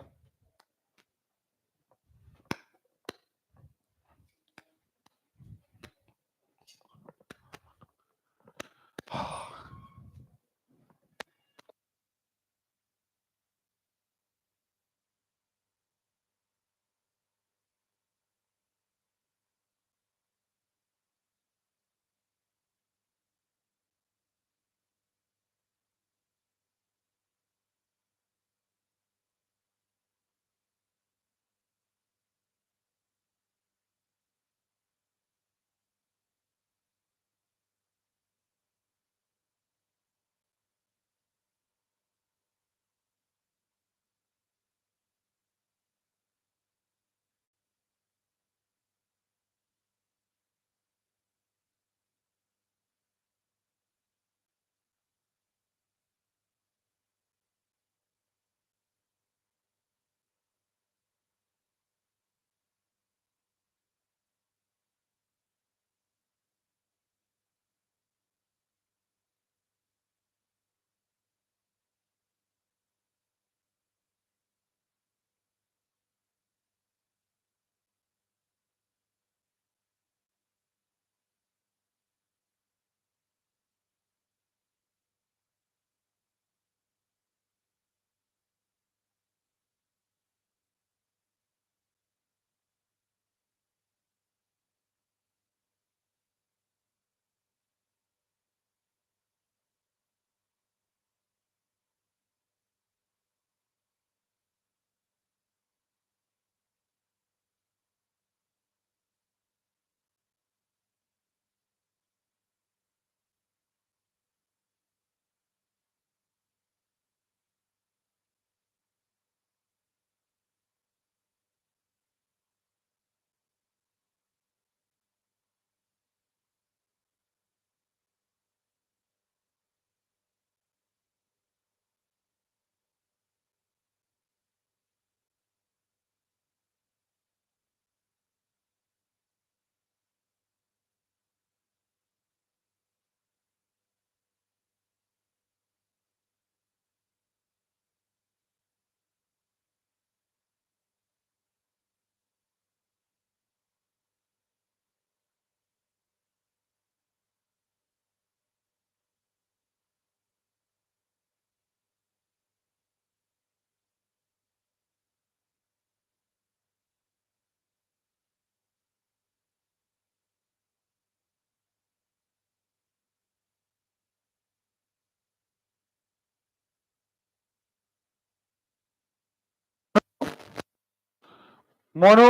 मोनू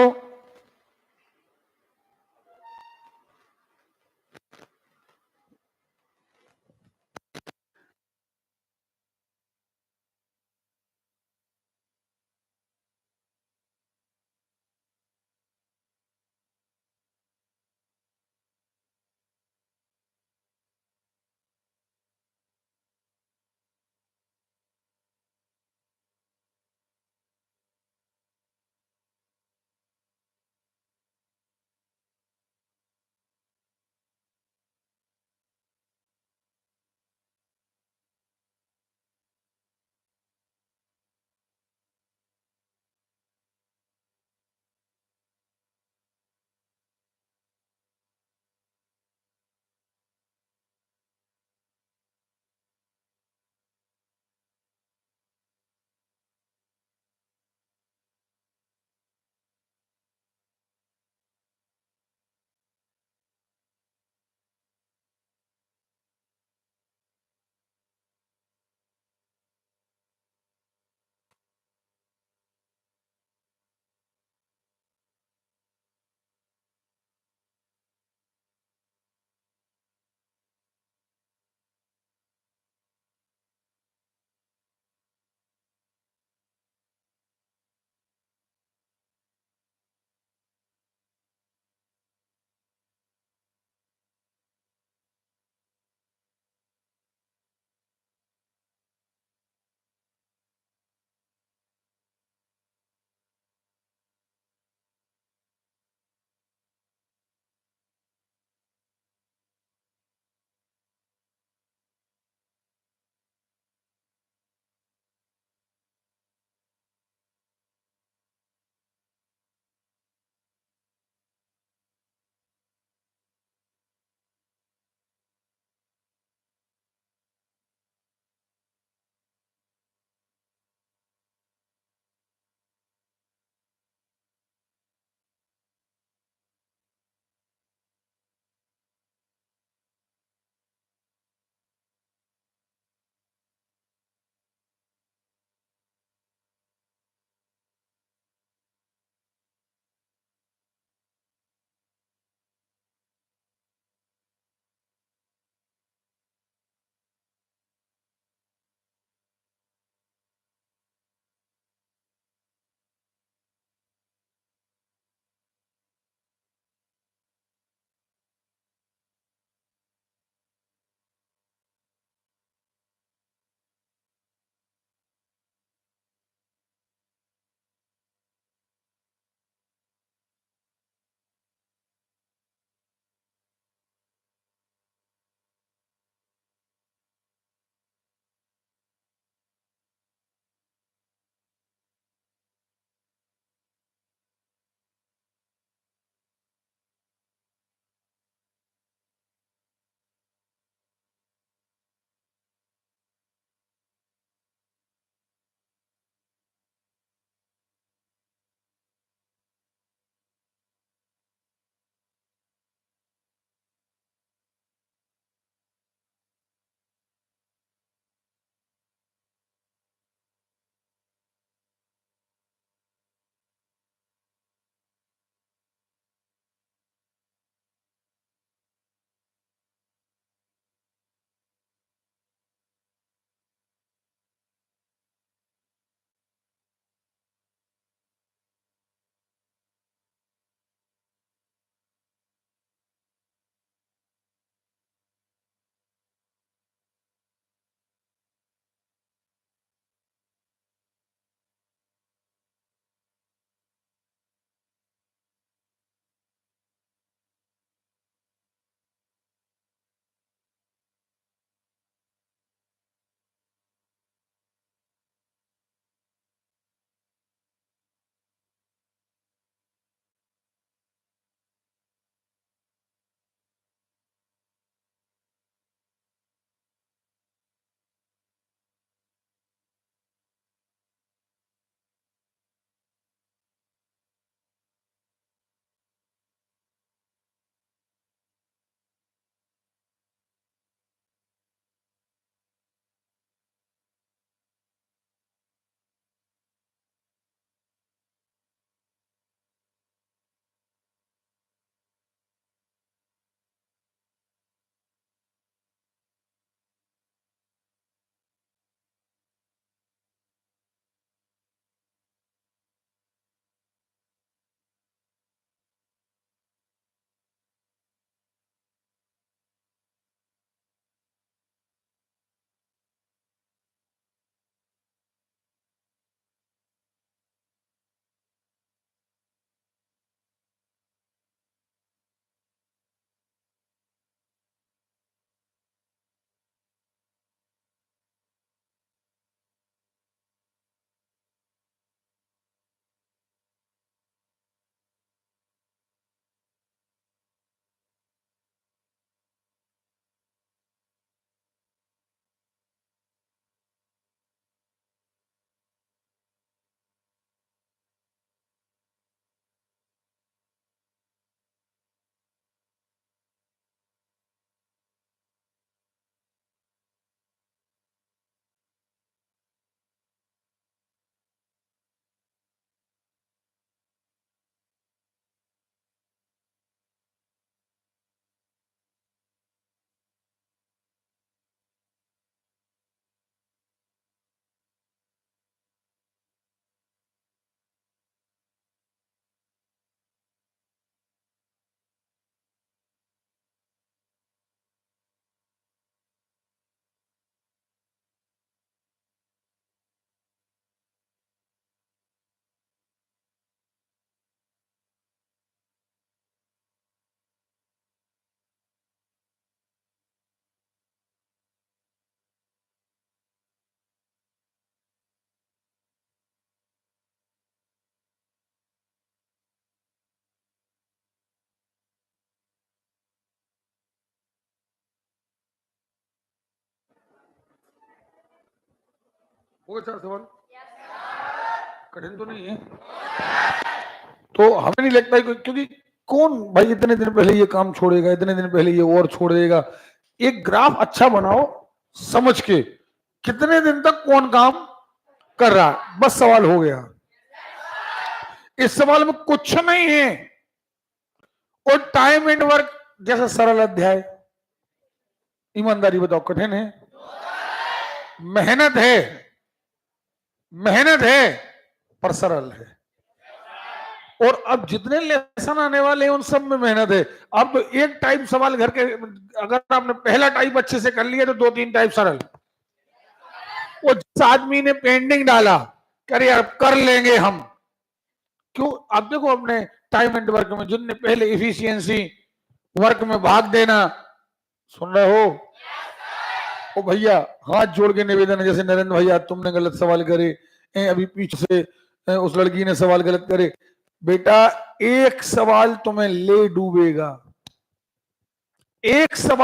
हो गए 4 सवाल? कठिन तो नहीं है? तो हमें नहीं लगता है क्योंकि कौन भाई इतने दिन पहले ये काम छोड़ेगा, इतने दिन पहले ये और छोड़ देगा। एक ग्राफ अच्छा बनाओ समझ के, कितने दिन तक कौन काम कर रहा है, बस सवाल हो गया। इस सवाल में कुछ नहीं है। और टाइम एंड वर्क जैसा सरल अध्याय, ईमानदारी बताओ कठिन है? मेहनत है, मेहनत है पर सरल है। और अब जितने लेसन आने वाले हैं उन सब में मेहनत है। अब तो एक टाइप सवाल घर के, अगर आपने पहला टाइप अच्छे से कर लिया तो 2-3 टाइप सरल। वो जिस आदमी ने पेंडिंग डाला, करे यार कर लेंगे हम, क्यों? अब देखो अपने टाइम एंड वर्क में जिनने पहले इफिशियंसी वर्क में भाग देना, सुन रहे हो? ओ भैया हाथ जोड़ के निवेदन है, जैसे नरेंद्र भैया तुमने गलत सवाल करे, अभी पीछे से उस लड़की ने सवाल गलत करे, बेटा एक सवाल तुम्हें ले डूबेगा, एक सवाल